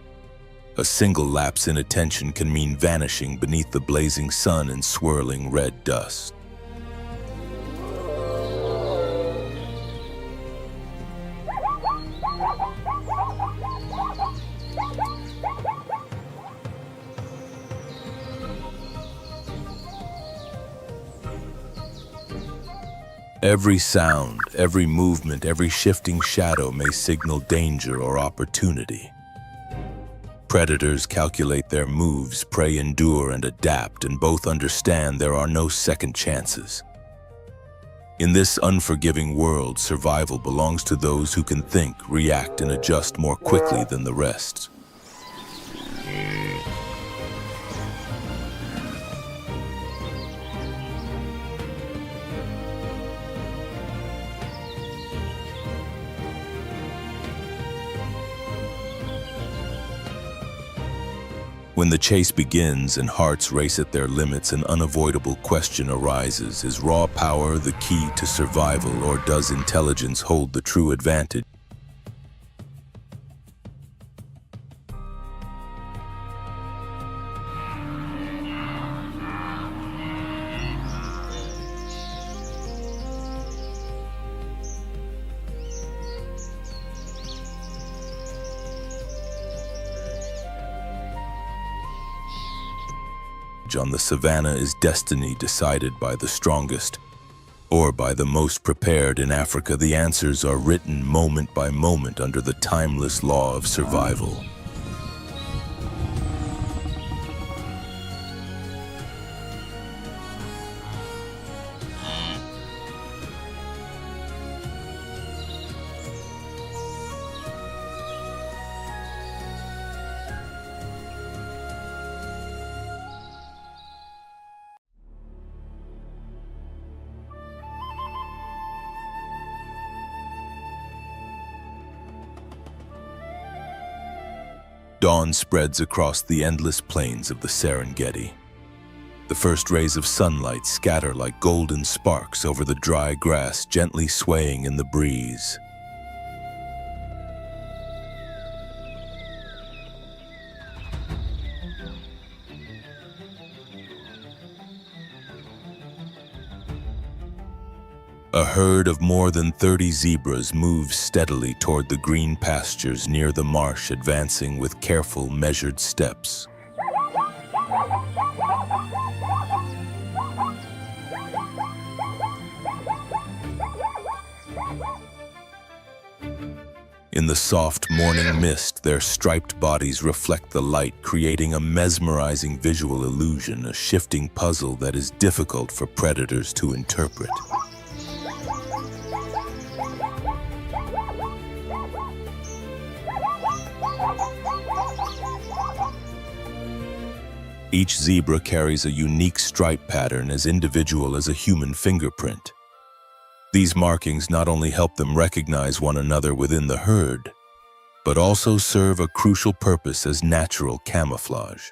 Speaker 1: A single lapse in attention can mean vanishing beneath the blazing sun and swirling red dust. Every sound, every movement, every shifting shadow may signal danger or opportunity. Predators calculate their moves, prey endure and adapt, and both understand there are no second chances. In this unforgiving world, survival belongs to those who can think, react, and adjust more quickly than the rest. When the chase begins and hearts race at their limits, an unavoidable question arises. Is raw power the key to survival, or does intelligence hold the true advantage? On the savannah is destiny decided by the strongest or by the most prepared. In Africa, the answers are written moment by moment under the timeless law of survival. Dawn spreads across the endless plains of the Serengeti. The first rays of sunlight scatter like golden sparks over the dry grass, gently swaying in the breeze. A herd of more than 30 zebras moves steadily toward the green pastures near the marsh, advancing with careful, measured steps. In the soft morning mist, their striped bodies reflect the light, creating a mesmerizing visual illusion, a shifting puzzle that is difficult for predators to interpret. Each zebra carries a unique stripe pattern as individual as a human fingerprint. These markings not only help them recognize one another within the herd, but also serve a crucial purpose as natural camouflage.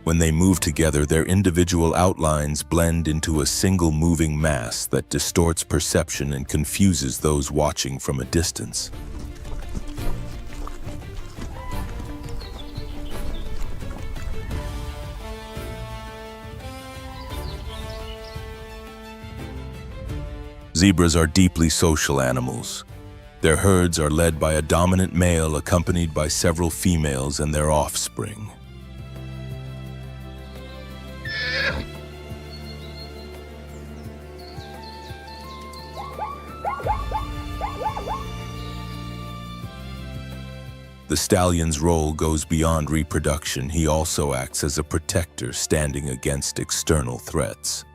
Speaker 1: When they move together, their individual outlines blend into a single moving mass that distorts perception and confuses those watching from a distance. Zebras are deeply social animals. Their herds are led by a dominant male accompanied by several females and their offspring. The stallion's role goes beyond reproduction. He also acts as a protector, standing against external threats.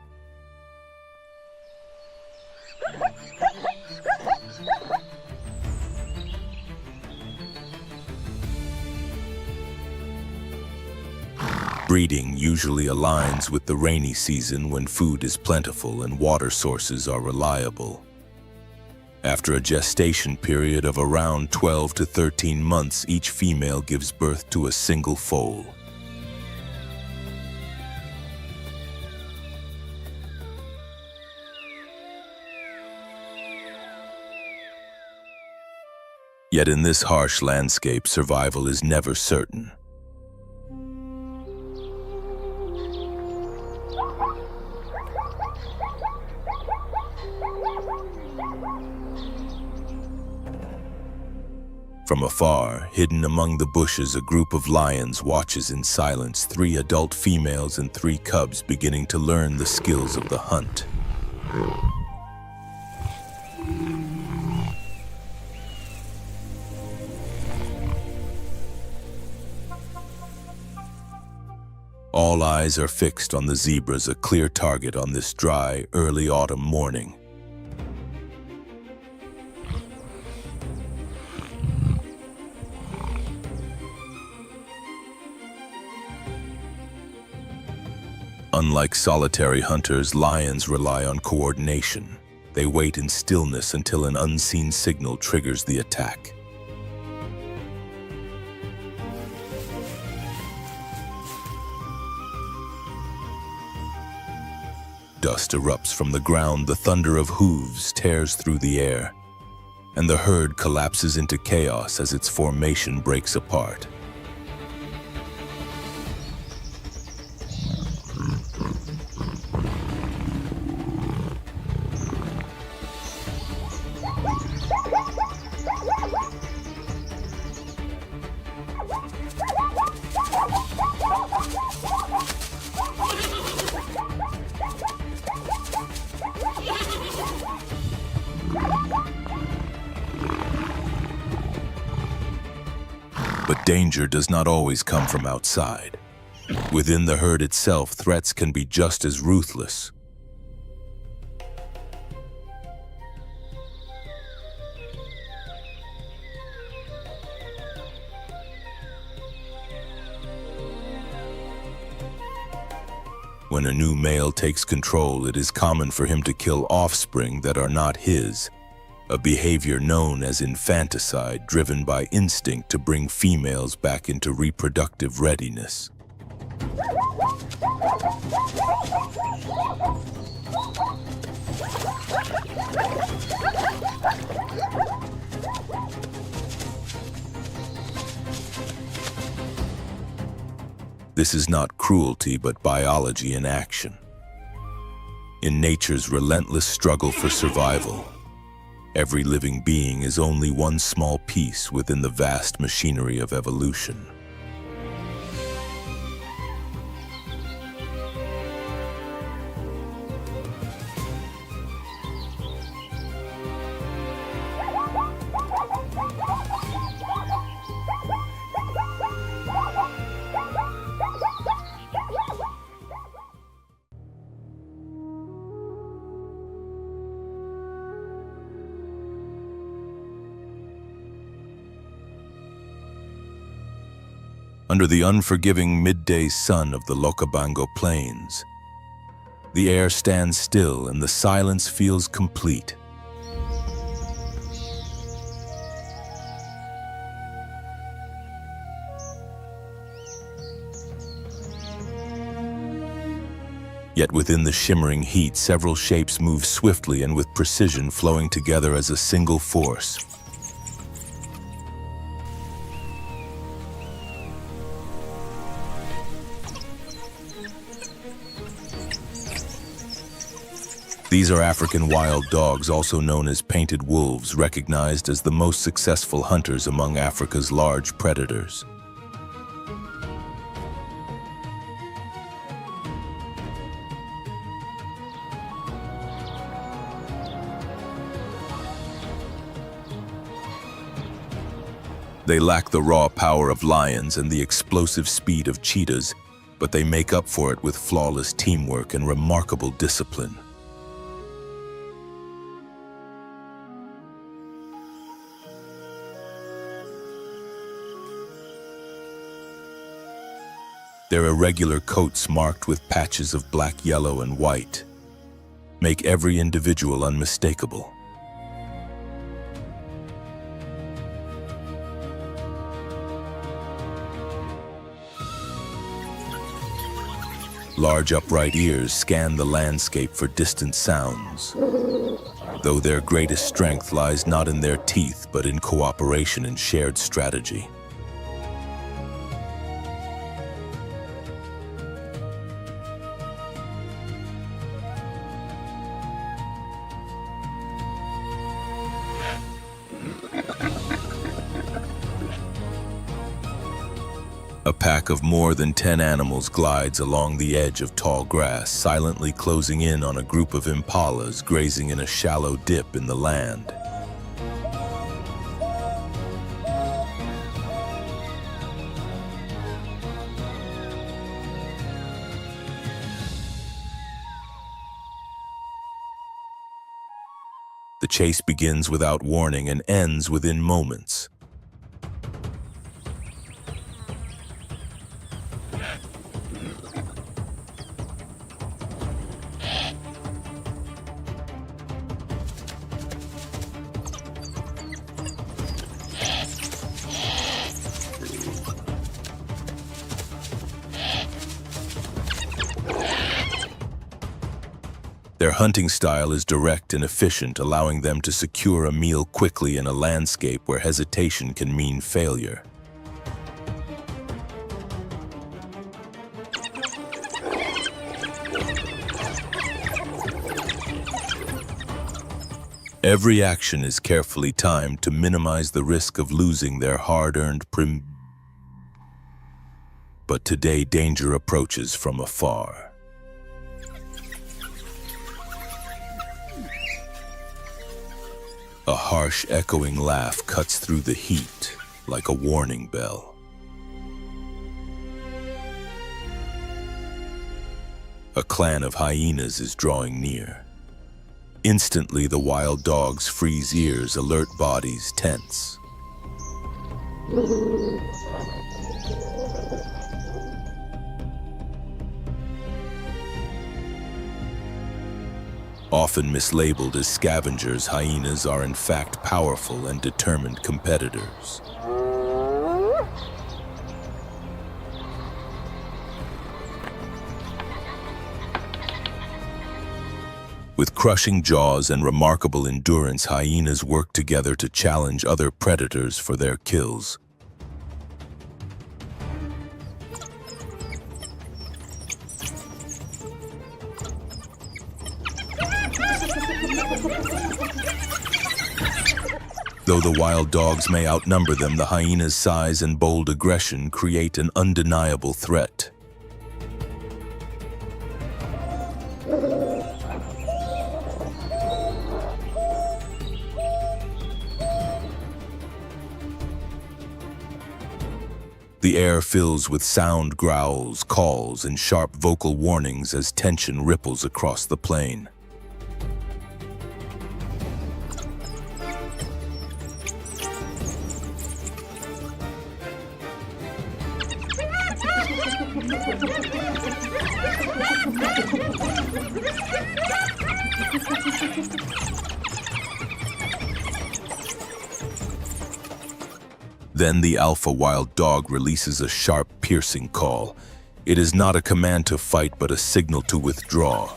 Speaker 1: Breeding usually aligns with the rainy season, when food is plentiful and water sources are reliable. After a gestation period of around 12 to 13 months, each female gives birth to a single foal. Yet in this harsh landscape, survival is never certain. From afar, hidden among the bushes, a group of lions watches in silence, 3 adult females and 3 cubs beginning to learn the skills of the hunt. All eyes are fixed on the zebras, a clear target on this dry, early autumn morning. Unlike solitary hunters, lions rely on coordination. They wait in stillness until an unseen signal triggers the attack. Dust erupts from the ground, the thunder of hooves tears through the air, and the herd collapses into chaos as its formation breaks apart. But danger does not always come from outside. Within the herd itself, threats can be just as ruthless. When a new male takes control, it is common for him to kill offspring that are not his, a behavior known as infanticide, driven by instinct to bring females back into reproductive readiness. This is not cruelty, but biology in action. In nature's relentless struggle for survival, every living being is only one small piece within the vast machinery of evolution. Under the unforgiving midday sun of the Lokabango Plains, the air stands still and the silence feels complete. Yet within the shimmering heat, several shapes move swiftly and with precision, flowing together as a single force. These are African wild dogs, also known as painted wolves, recognized as the most successful hunters among Africa's large predators. They lack the raw power of lions and the explosive speed of cheetahs, but they make up for it with flawless teamwork and remarkable discipline. Their irregular coats, marked with patches of black, yellow, and white, make every individual unmistakable. Large upright ears scan the landscape for distant sounds, though their greatest strength lies not in their teeth but in cooperation and shared strategy. A pack of more than 10 animals glides along the edge of tall grass, silently closing in on a group of impalas grazing in a shallow dip in the land. The chase begins without warning and ends within moments. Their hunting style is direct and efficient, allowing them to secure a meal quickly in a landscape where hesitation can mean failure. Every action is carefully timed to minimize the risk of losing their hard-earned But today danger approaches from afar. A harsh, echoing laugh cuts through the heat like a warning bell. A clan of hyenas is drawing near. Instantly, the wild dogs freeze ears, alert bodies tense. Often mislabeled as scavengers, hyenas are in fact powerful and determined competitors. With crushing jaws and remarkable endurance, hyenas work together to challenge other predators for their kills. Though the wild dogs may outnumber them, the hyena's size and bold aggression create an undeniable threat. The air fills with sound growls, calls, and sharp vocal warnings as tension ripples across the plain. Then the alpha wild dog releases a sharp, piercing call. It is not a command to fight, but a signal to withdraw.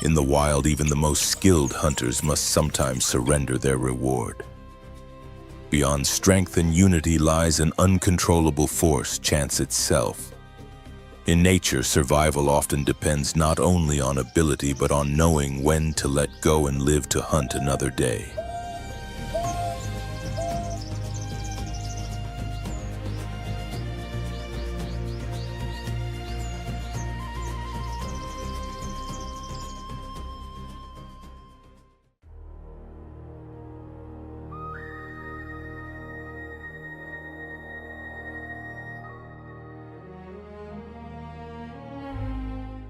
Speaker 1: In the wild, even the most skilled hunters must sometimes surrender their reward. Beyond strength and unity lies an uncontrollable force, chance itself. In nature, survival often depends not only on ability, but on knowing when to let go and live to hunt another day.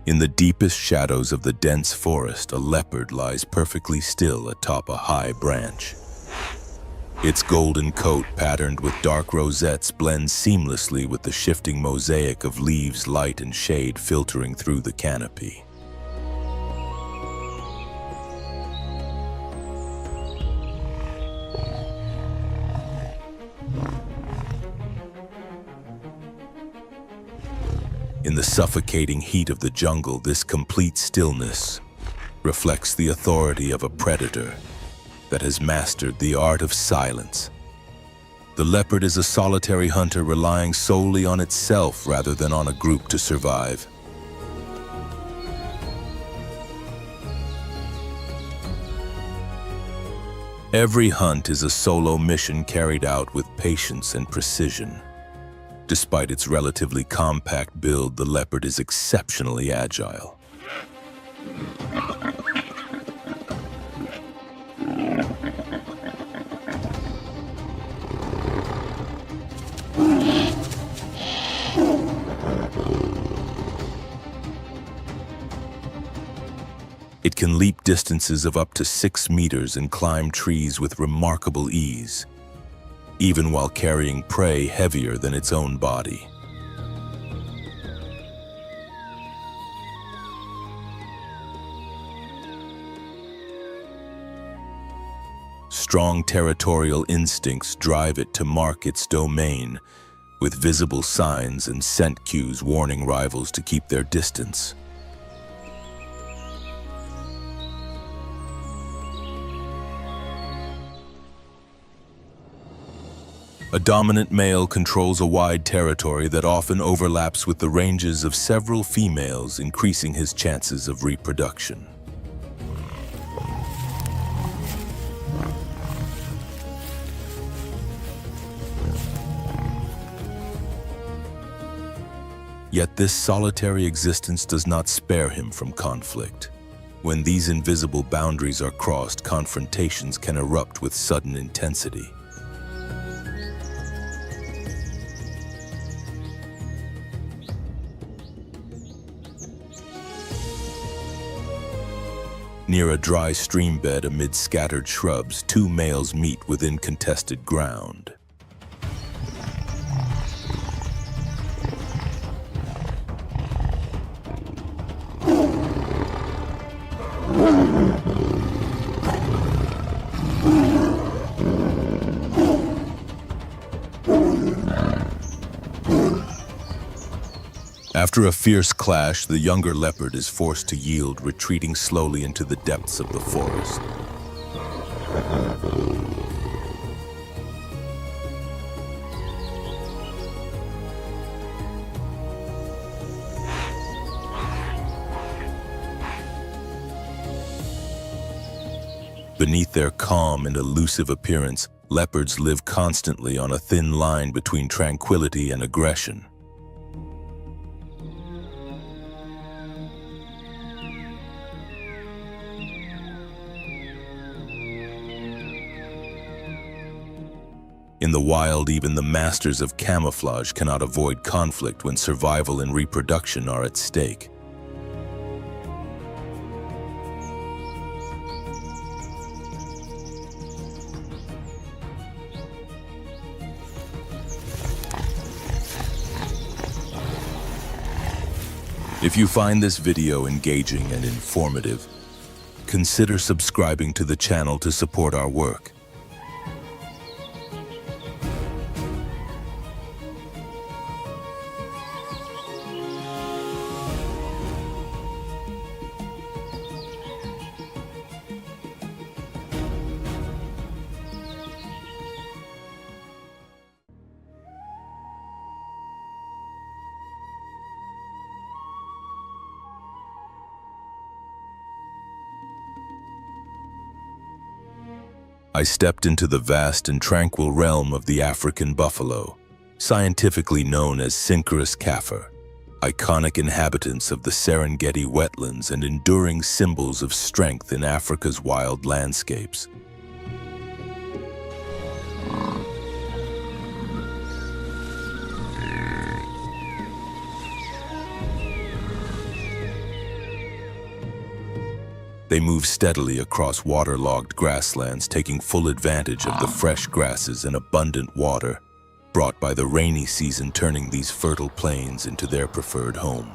Speaker 1: In the deepest shadows of the dense forest, a leopard lies perfectly still atop a high branch. Its golden coat, patterned with dark rosettes, blends seamlessly with the shifting mosaic of leaves, light, and shade filtering through the canopy. In the suffocating heat of the jungle, this complete stillness reflects the authority of a predator that has mastered the art of silence. The leopard is a solitary hunter relying solely on itself rather than on a group to survive. Every hunt is a solo mission carried out with patience and precision. Despite its relatively compact build, the leopard is exceptionally agile. It can leap distances of up to 6 meters and climb trees with remarkable ease, even while carrying prey heavier than its own body. Strong territorial instincts drive it to mark its domain, with visible signs and scent cues warning rivals to keep their distance. A dominant male controls a wide territory that often overlaps with the ranges of several females, increasing his chances of reproduction. Yet this solitary existence does not spare him from conflict. When these invisible boundaries are crossed, confrontations can erupt with sudden intensity. Near a dry stream bed amid scattered shrubs, two males meet within contested ground. After a fierce clash, the younger leopard is forced to yield, retreating slowly into the depths of the forest. Beneath their calm and elusive appearance, leopards live constantly on a thin line between tranquility and aggression. In the wild, even the masters of camouflage cannot avoid conflict when survival and reproduction are at stake. If you find this video engaging and informative, consider subscribing to the channel to support our work. I stepped into the vast and tranquil realm of the African buffalo, scientifically known as Synchorus kaffir, iconic inhabitants of the Serengeti wetlands and enduring symbols of strength in Africa's wild landscapes. They move steadily across waterlogged grasslands, taking full advantage of the fresh grasses and abundant water brought by the rainy season, turning these fertile plains into their preferred home.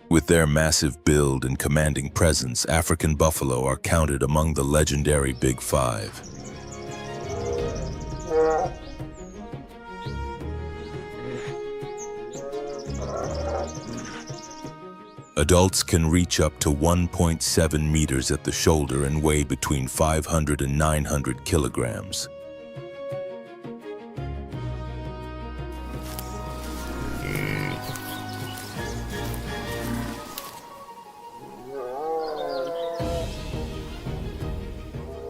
Speaker 1: With their massive build and commanding presence, African buffalo are counted among the legendary Big Five. Adults can reach up to 1.7 meters at the shoulder and weigh between 500 and 900 kilograms.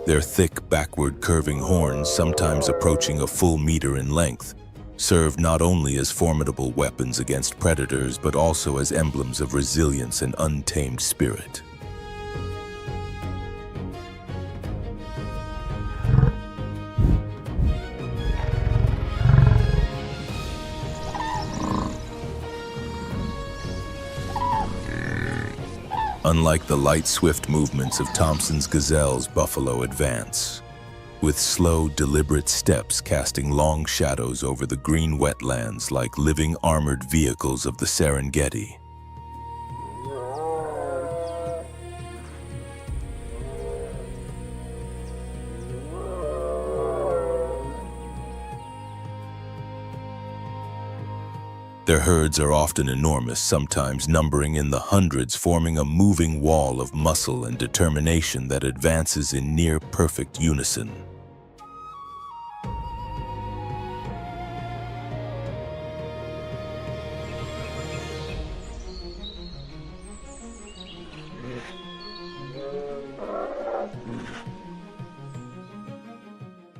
Speaker 1: Their thick, backward curving horns, sometimes approaching a full meter in length, serve not only as formidable weapons against predators, but also as emblems of resilience and untamed spirit. Unlike the light, swift movements of Thompson's gazelles, buffalo advance with slow, deliberate steps casting long shadows over the green wetlands like living armored vehicles of the Serengeti. Their herds are often enormous, sometimes numbering in the hundreds, forming a moving wall of muscle and determination that advances in near-perfect unison.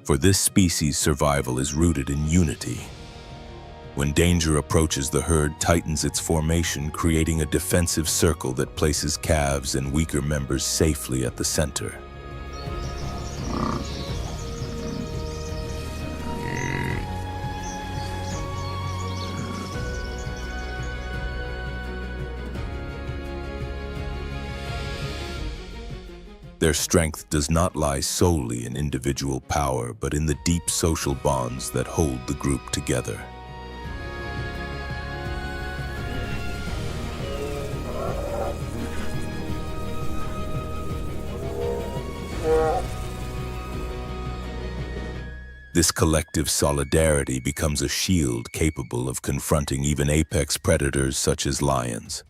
Speaker 1: For this species, survival is rooted in unity. When danger approaches, the herd tightens its formation, creating a defensive circle that places calves and weaker members safely at the center. Their strength does not lie solely in individual power, but in the deep social bonds that hold the group together. This collective solidarity becomes a shield capable of confronting even apex predators such as lions.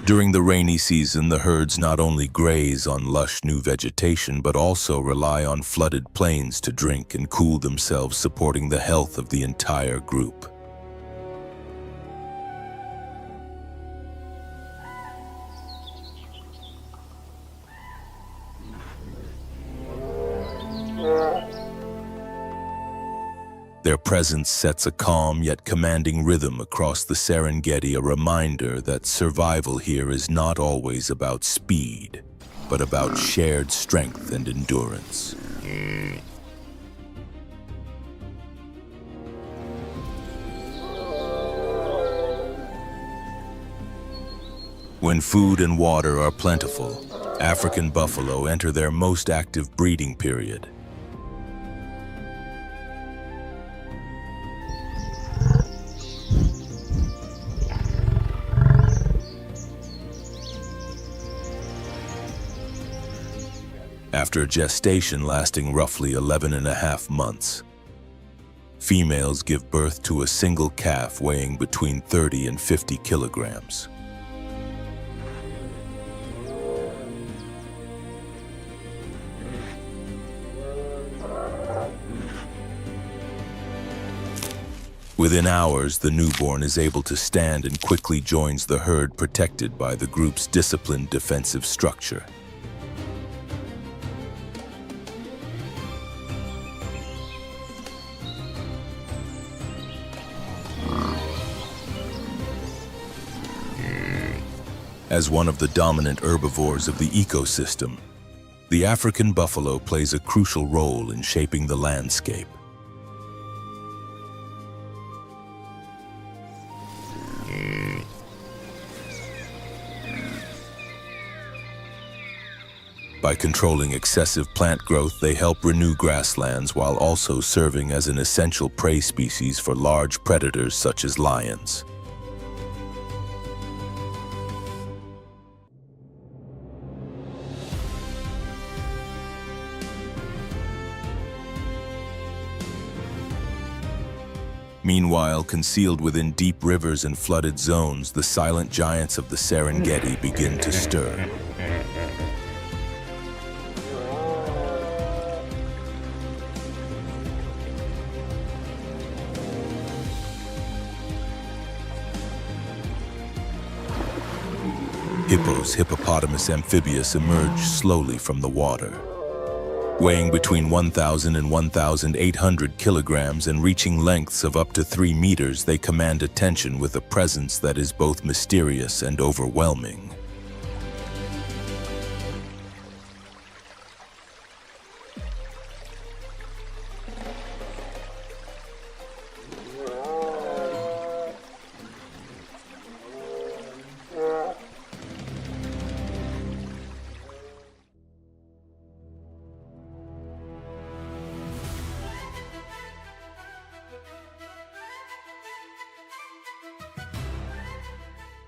Speaker 1: During the rainy season, the herds not only graze on lush new vegetation, but also rely on flooded plains to drink and cool themselves, supporting the health of the entire group. Their presence sets a calm yet commanding rhythm across the Serengeti, a reminder that survival here is not always about speed, but about shared strength and endurance. When food and water are plentiful, African buffalo enter their most active breeding period. After gestation lasting roughly 11.5 months, females give birth to a single calf weighing between 30 and 50 kilograms. Within hours, the newborn is able to stand and quickly joins the herd, protected by the group's disciplined defensive structure. As one of the dominant herbivores of the ecosystem, the African buffalo plays a crucial role in shaping the landscape. By controlling excessive plant growth, they help renew grasslands while also serving as an essential prey species for large predators such as lions. Meanwhile, concealed within deep rivers and flooded zones, the silent giants of the Serengeti begin to stir. Hippos, hippopotamus, amphibious emerge slowly from the water. Weighing between 1,000 and 1,800 kilograms and reaching lengths of up to 3 meters, they command attention with a presence that is both mysterious and overwhelming.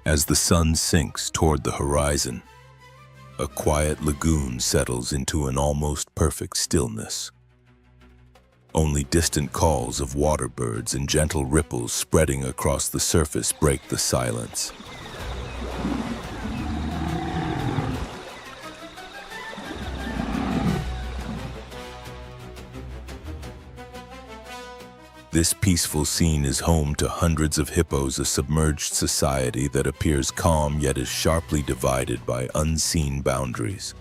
Speaker 1: As the sun sinks toward the horizon, a quiet lagoon settles into an almost perfect stillness. Only distant calls of water birds and gentle ripples spreading across the surface break the silence. This peaceful scene is home to hundreds of hippos, a submerged society that appears calm yet is sharply divided by unseen boundaries.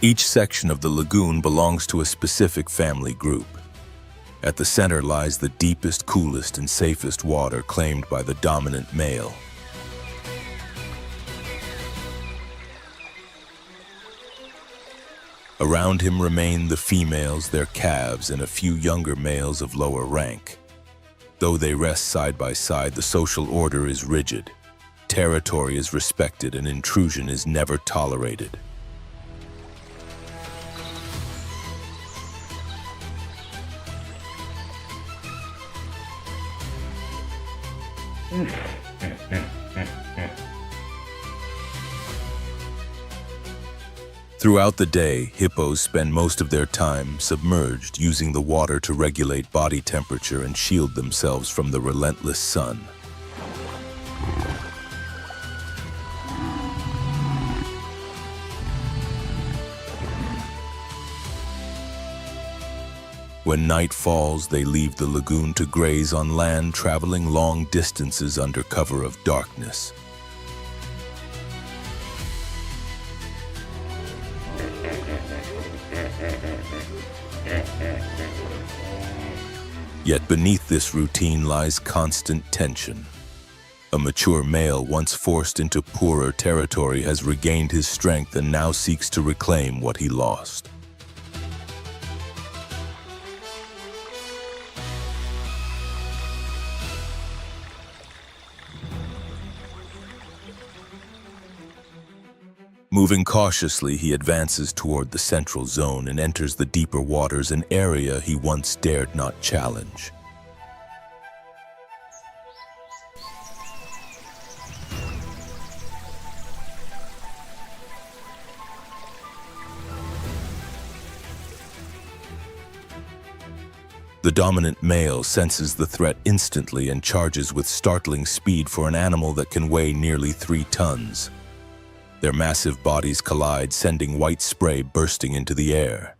Speaker 1: Each section of the lagoon belongs to a specific family group. At the center lies the deepest, coolest, and safest water claimed by the dominant male. Around him remain the females, their calves, and a few younger males of lower rank. Though they rest side by side, the social order is rigid. Territory is respected and intrusion is never tolerated. Throughout the day, hippos spend most of their time submerged, using the water to regulate body temperature and shield themselves from the relentless sun. When night falls, they leave the lagoon to graze on land, traveling long distances under cover of darkness. Yet beneath this routine lies constant tension. A mature male, once forced into poorer territory, has regained his strength and now seeks to reclaim what he lost. Moving cautiously, he advances toward the central zone and enters the deeper waters, an area he once dared not challenge. The dominant male senses the threat instantly and charges with startling speed for an animal that can weigh nearly 3 tons. Their massive bodies collide, sending white spray bursting into the air.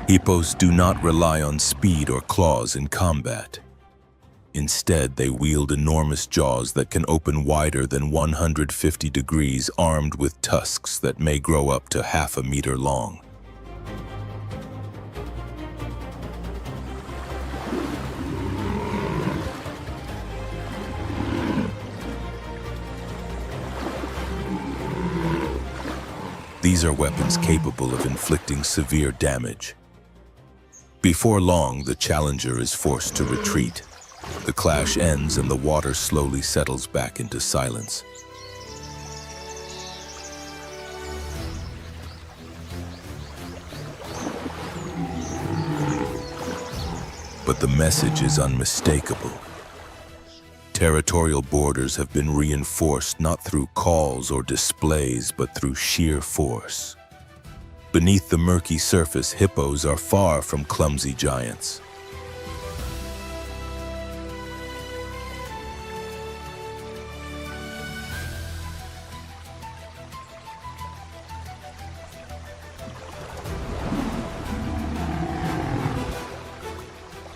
Speaker 1: Hippos do not rely on speed or claws in combat. Instead, they wield enormous jaws that can open wider than 150 degrees, armed with tusks that may grow up to half a meter long. These are weapons capable of inflicting severe damage. Before long, the challenger is forced to retreat. The clash ends and the water slowly settles back into silence. But the message is unmistakable. Territorial borders have been reinforced not through calls or displays, but through sheer force. Beneath the murky surface, hippos are far from clumsy giants.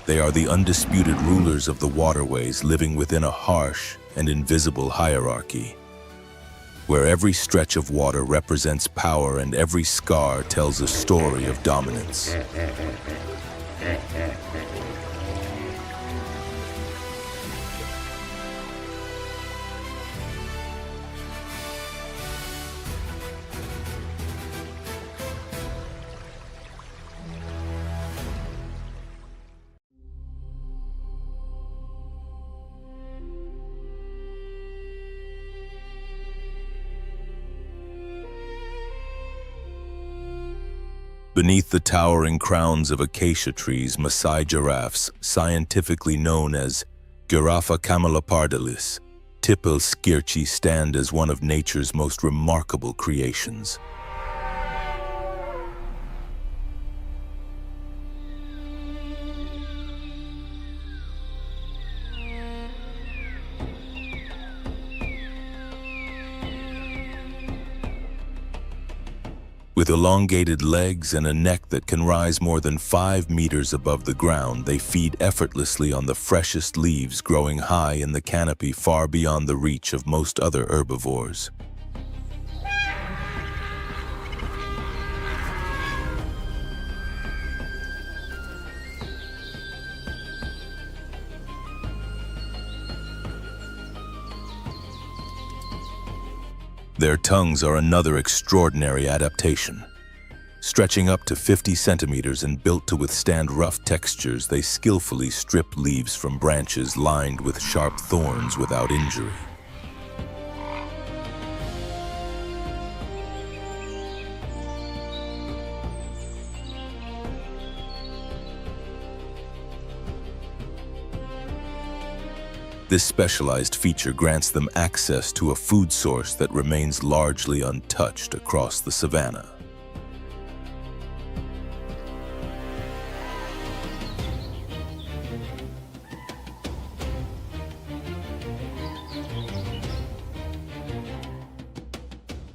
Speaker 1: They are the undisputed rulers of the waterways, living within a harsh and invisible hierarchy, where every stretch of water represents power and every scar tells a story of dominance. Beneath the towering crowns of acacia trees, Maasai giraffes, scientifically known as Giraffa camelopardalis, tipel-skirchi, stand as one of nature's most remarkable creations. With elongated legs and a neck that can rise more than 5 meters above the ground, they feed effortlessly on the freshest leaves growing high in the canopy, far beyond the reach of most other herbivores. Their tongues are another extraordinary adaptation. Stretching up to 50 centimeters and built to withstand rough textures, they skillfully strip leaves from branches lined with sharp thorns without injury. This specialized feature grants them access to a food source that remains largely untouched across the savanna.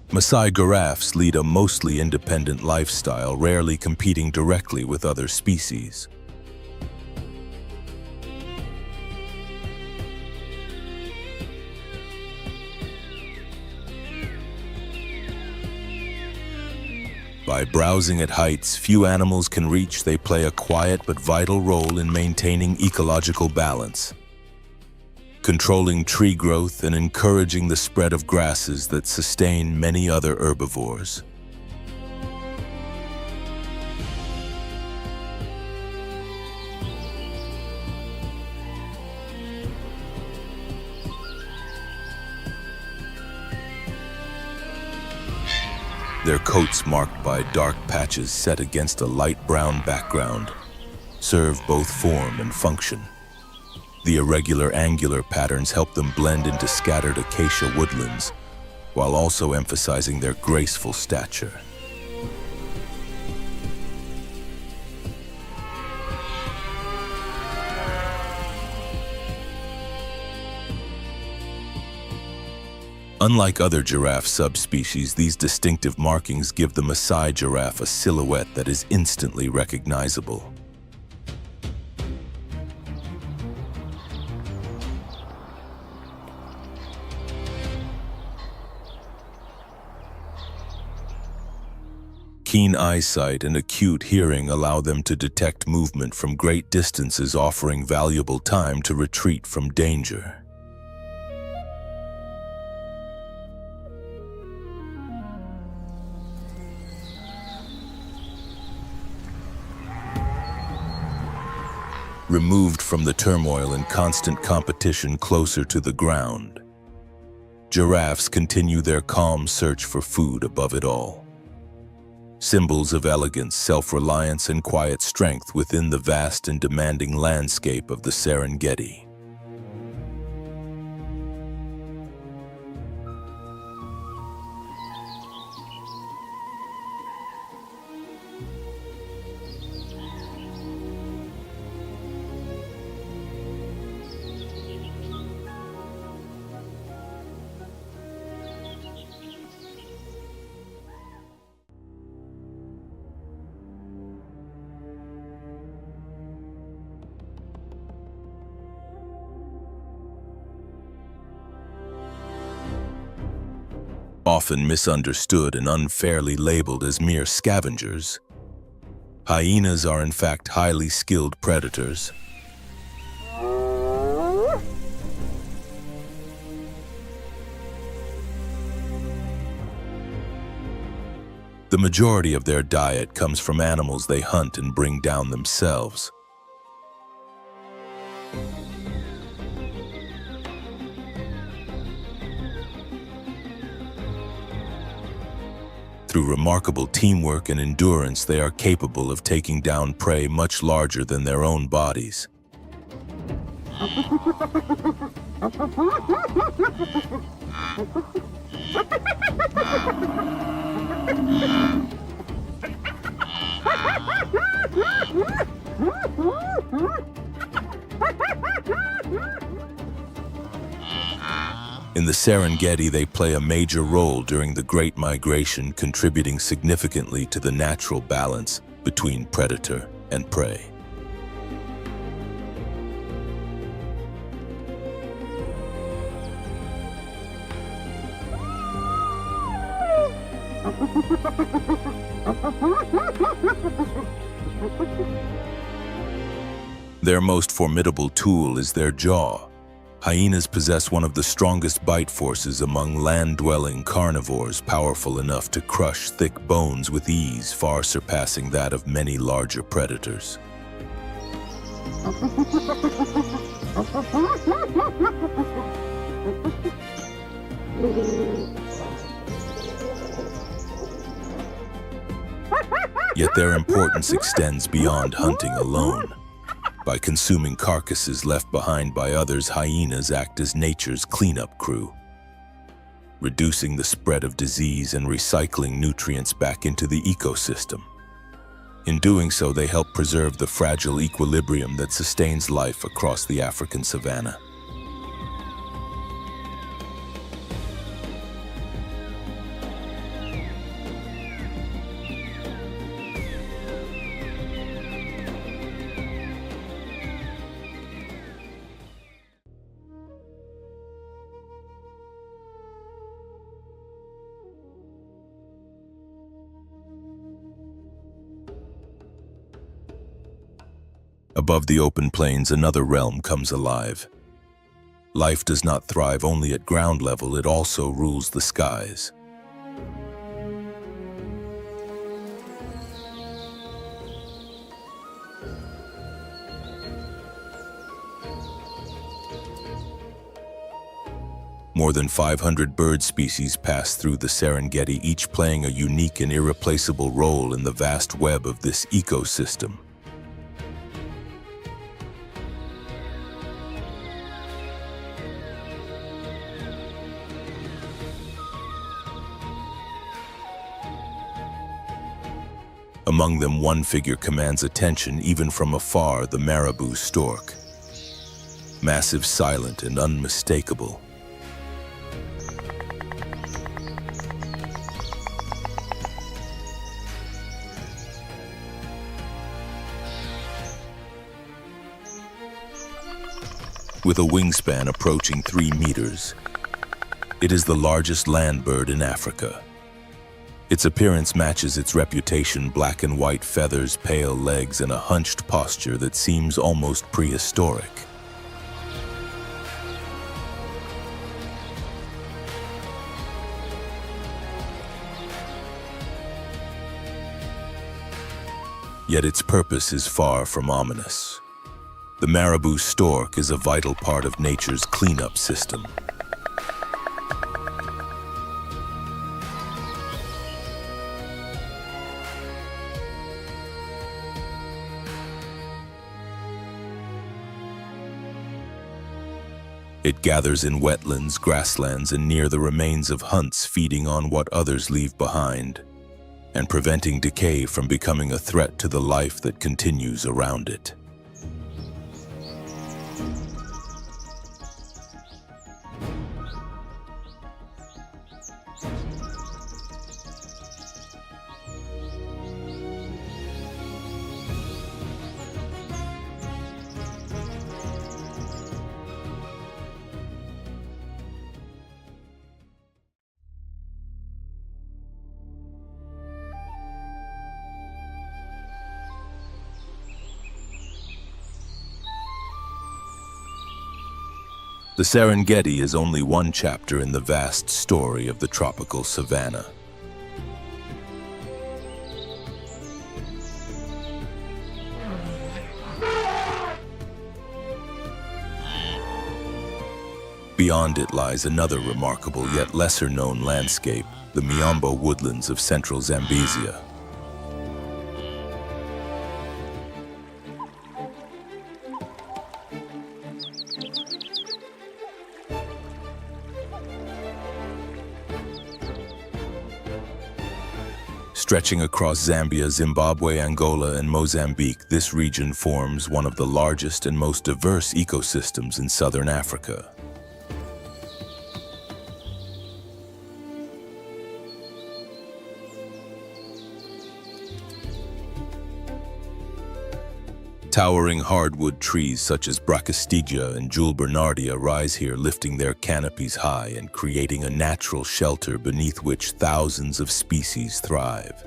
Speaker 1: Maasai giraffes lead a mostly independent lifestyle, rarely competing directly with other species. By browsing at heights few animals can reach, they play a quiet but vital role in maintaining ecological balance, controlling tree growth and encouraging the spread of grasses that sustain many other herbivores. Their coats, marked by dark patches set against a light brown background, serve both form and function. The irregular angular patterns help them blend into scattered acacia woodlands, while also emphasizing their graceful stature. Unlike other giraffe subspecies, these distinctive markings give the Maasai giraffe a silhouette that is instantly recognizable. Keen eyesight and acute hearing allow them to detect movement from great distances, offering valuable time to retreat from danger. Removed from the turmoil and constant competition closer to the ground, giraffes continue their calm search for food above it all. Symbols of elegance, self-reliance, and quiet strength within the vast and demanding landscape of the Serengeti. Often misunderstood and unfairly labeled as mere scavengers, hyenas are in fact highly skilled predators. The majority of their diet comes from animals they hunt and bring down themselves. Through remarkable teamwork and endurance, they are capable of taking down prey much larger than their own bodies. In the Serengeti, they play a major role during the Great Migration, contributing significantly to the natural balance between predator and prey. Their most formidable tool is their jaw. Hyenas possess one of the strongest bite forces among land-dwelling carnivores, powerful enough to crush thick bones with ease, far surpassing that of many larger predators. Yet their importance extends beyond hunting alone. By consuming carcasses left behind by others, hyenas act as nature's cleanup crew, reducing the spread of disease and recycling nutrients back into the ecosystem. In doing so, they help preserve the fragile equilibrium that sustains life across the African savanna. Above the open plains, another realm comes alive. Life does not thrive only at ground level, it also rules the skies. More than 500 bird species pass through the Serengeti, each playing a unique and irreplaceable role in the vast web of this ecosystem. Among them, one figure commands attention even from afar: the marabou stork. Massive, silent, and unmistakable. With a wingspan approaching 3 meters, it is the largest land bird in Africa. Its appearance matches its reputation: black and white feathers, pale legs, and a hunched posture that seems almost prehistoric. Yet its purpose is far from ominous. The marabou stork is a vital part of nature's cleanup system. It gathers in wetlands, grasslands, and near the remains of hunts, feeding on what others leave behind, and preventing decay from becoming a threat to the life that continues around it. The Serengeti is only one chapter in the vast story of the tropical savanna. Beyond it lies another remarkable yet lesser-known landscape, the Miombo woodlands of central Zambezia. Stretching across Zambia, Zimbabwe, Angola, and Mozambique, this region forms one of the largest and most diverse ecosystems in southern Africa. Towering hardwood trees such as Brachystegia and Julbernardia rise here, lifting their canopies high and creating a natural shelter beneath which thousands of species thrive.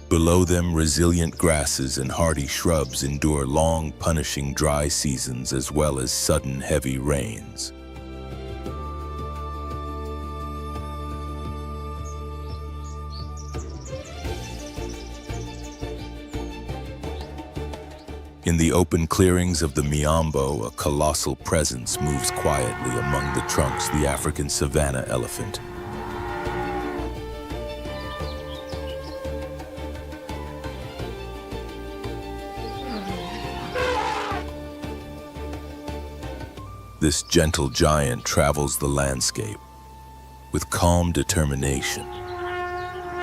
Speaker 1: Below them, resilient grasses and hardy shrubs endure long, punishing dry seasons as well as sudden, heavy rains. In the open clearings of the Miombo, a colossal presence moves quietly among the trunks, the African savanna elephant. This gentle giant travels the landscape with calm determination.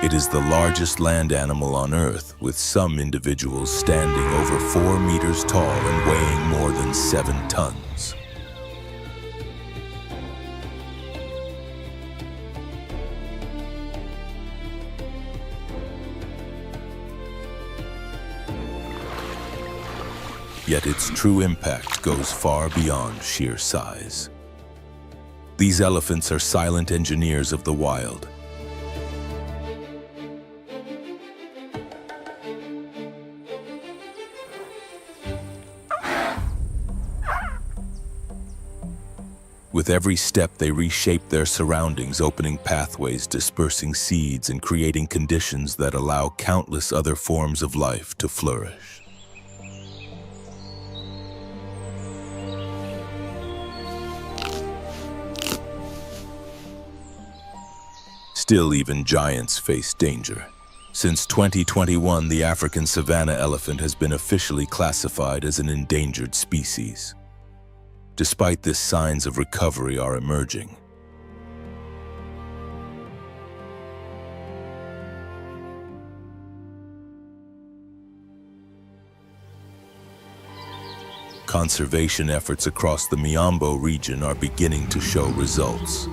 Speaker 1: It is the largest land animal on Earth, with some individuals standing over 4 meters tall and weighing more than 7 tons. Yet its true impact goes far beyond sheer size. These elephants are silent engineers of the wild. With every step, they reshape their surroundings, opening pathways, dispersing seeds, and creating conditions that allow countless other forms of life to flourish. Still, even giants face danger. Since 2021, the African savanna elephant has been officially classified as an endangered species. Despite this, signs of recovery are emerging. Conservation efforts across the Miombo region are beginning to show results.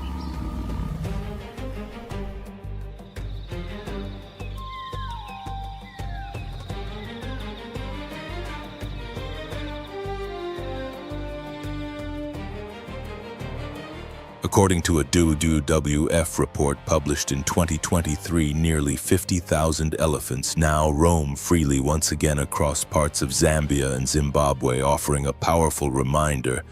Speaker 1: According to a WWF report published in 2023, nearly 50,000 elephants now roam freely once again across parts of Zambia and Zimbabwe, offering a powerful reminder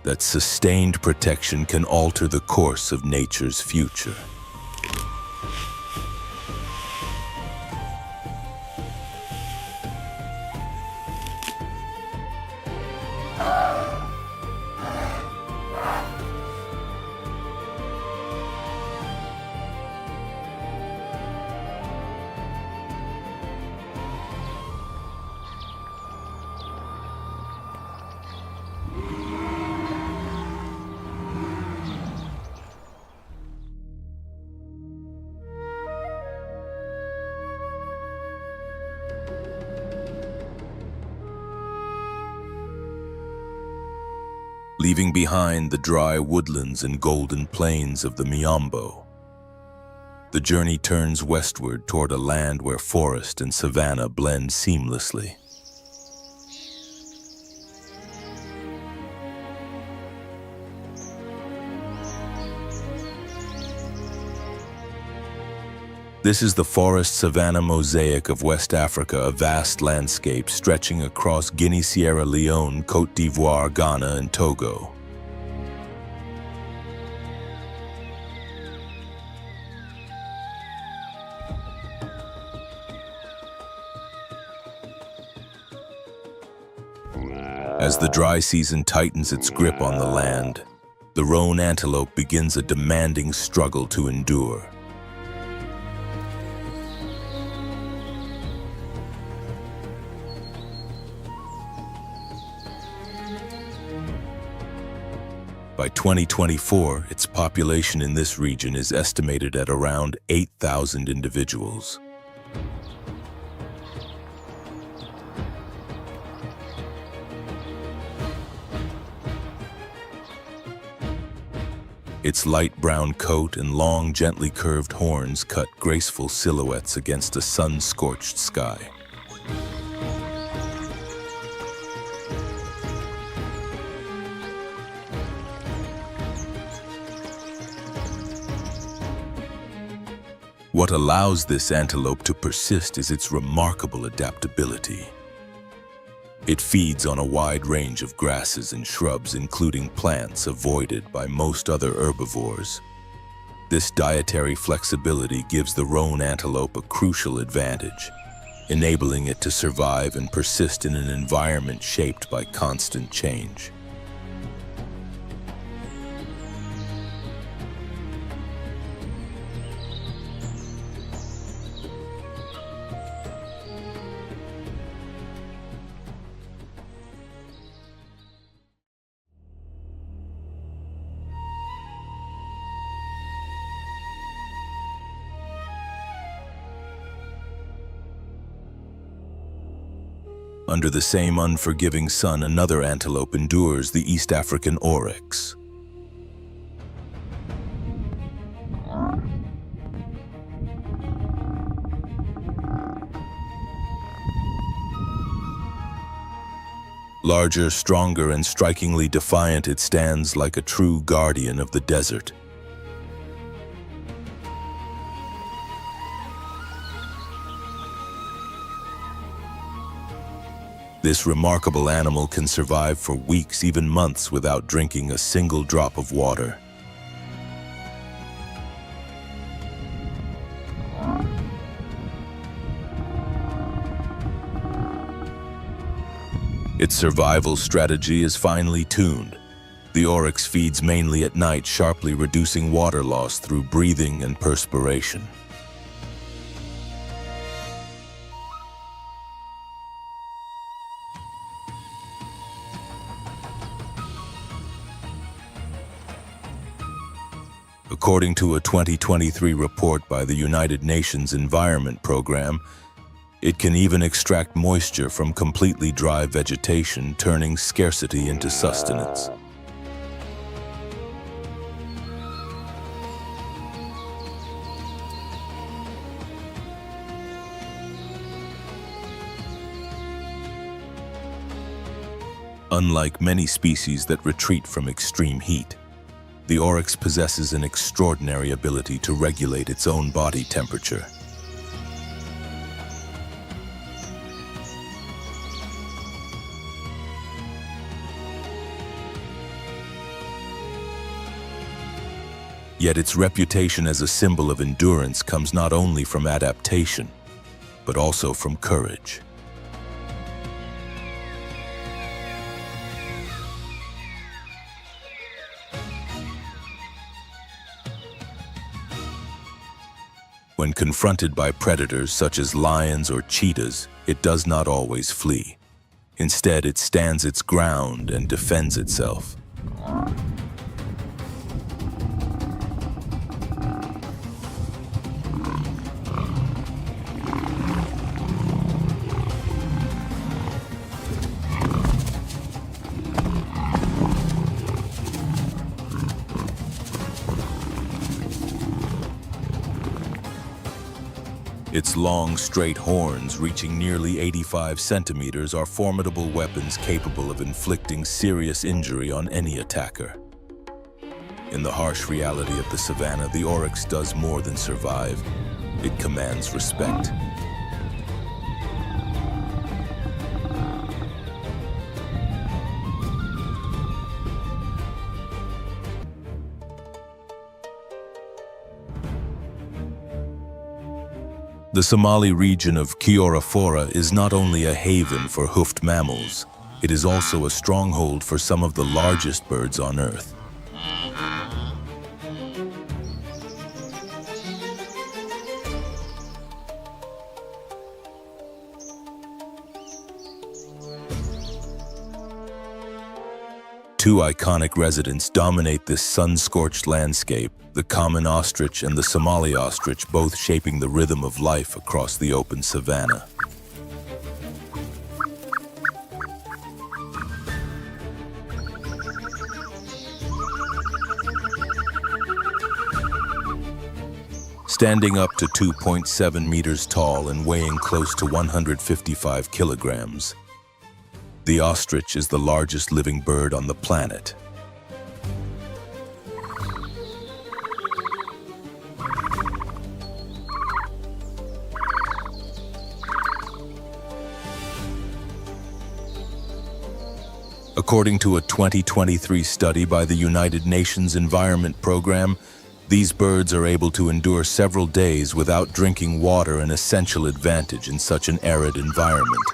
Speaker 1: that sustained protection can alter the course of nature's future. Leaving behind the dry woodlands and golden plains of the Miombo, the journey turns westward toward a land where forest and savanna blend seamlessly. This is the forest savanna mosaic of West Africa, a vast landscape stretching across Guinea, Sierra Leone, Côte d'Ivoire, Ghana, and Togo. As the dry season tightens its grip on the land, the roan antelope begins a demanding struggle to endure. By 2024, its population in this region is estimated at around 8,000 individuals. Its light brown coat and long, gently curved horns cut graceful silhouettes against a sun-scorched sky. What allows this antelope to persist is its remarkable adaptability. It feeds on a wide range of grasses and shrubs, including plants avoided by most other herbivores. This dietary flexibility gives the roan antelope a crucial advantage, enabling it to survive and persist in an environment shaped by constant change. Under the same unforgiving sun, another antelope endures, the East African oryx. Larger, stronger, and strikingly defiant, it stands like a true guardian of the desert. This remarkable animal can survive for weeks, even months, without drinking a single drop of water. Its survival strategy is finely tuned. The oryx feeds mainly at night, sharply reducing water loss through breathing and perspiration. According to a 2023 report by the United Nations Environment Program, it can even extract moisture from completely dry vegetation, turning scarcity into sustenance. Unlike many species that retreat from extreme heat, the oryx possesses an extraordinary ability to regulate its own body temperature. Yet its reputation as a symbol of endurance comes not only from adaptation, but also from courage. When confronted by predators such as lions or cheetahs, it does not always flee. Instead, it stands its ground and defends itself. Its long, straight horns, reaching nearly 85 centimeters, are formidable weapons capable of inflicting serious injury on any attacker. In the harsh reality of the savanna, the oryx does more than survive. it commands respect. The Somali region of Kiorafora is not only a haven for hoofed mammals, it is also a stronghold for some of the largest birds on Earth. Two iconic residents dominate this sun-scorched landscape, the common ostrich and the Somali ostrich, both shaping the rhythm of life across the open savanna. Standing up to 2.7 meters tall and weighing close to 155 kilograms, the ostrich is the largest living bird on the planet. According to a 2023 study by the United Nations Environment Program, these birds are able to endure several days without drinking water, an essential advantage in such an arid environment.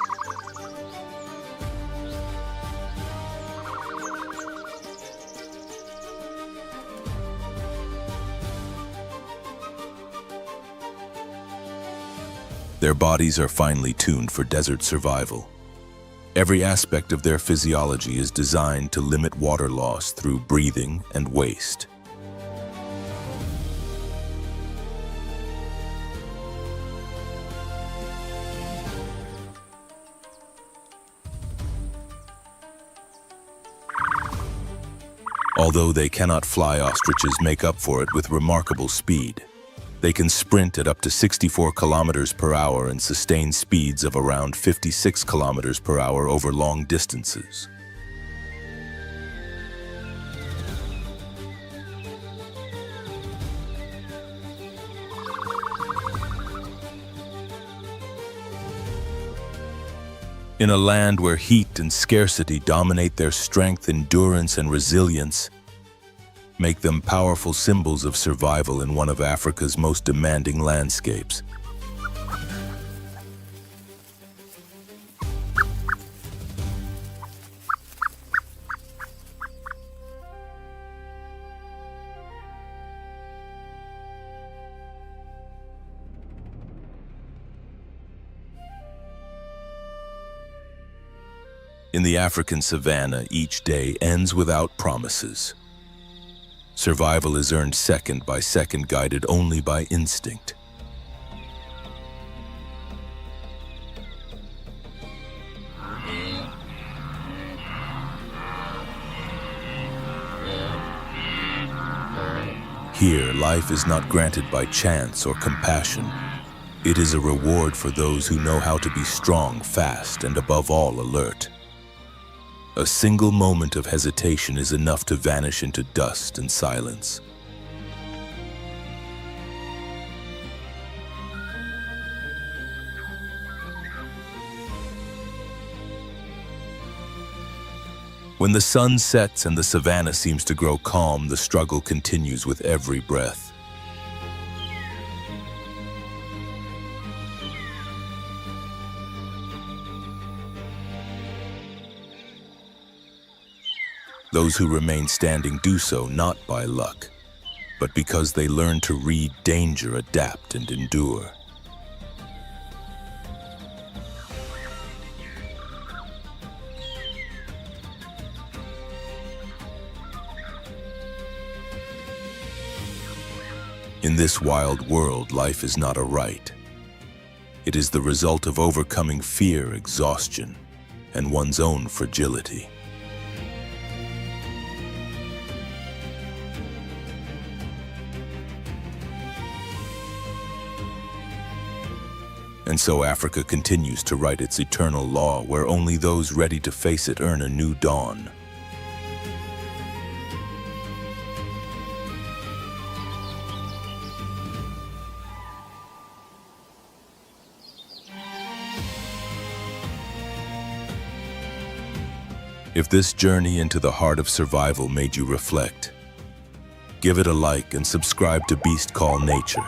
Speaker 1: Their bodies are finely tuned for desert survival. Every aspect of their physiology is designed to limit water loss through breathing and waste. Although they cannot fly, ostriches make up for it with remarkable speed. They can sprint at up to 64 kilometers per hour and sustain speeds of around 56 kilometers per hour over long distances. In a land where heat and scarcity dominate, their strength, endurance, and resilience make them powerful symbols of survival in one of Africa's most demanding landscapes. In the African savanna, each day ends without promises. Survival is earned second by second, guided only by instinct. Here, life is not granted by chance or compassion. It is a reward for those who know how to be strong, fast, and above all, alert. A single moment of hesitation is enough to vanish into dust and silence. When the sun sets and the savanna seems to grow calm, the struggle continues with every breath. Those who remain standing do so not by luck, but because they learn to read danger, adapt, and endure. In this wild world, life is not a right. It is the result of overcoming fear, exhaustion, and one's own fragility. And so Africa continues to write its eternal law, where only those ready to face it earn a new dawn. If this journey into the heart of survival made you reflect, give it a like and subscribe to Beast Call Nature.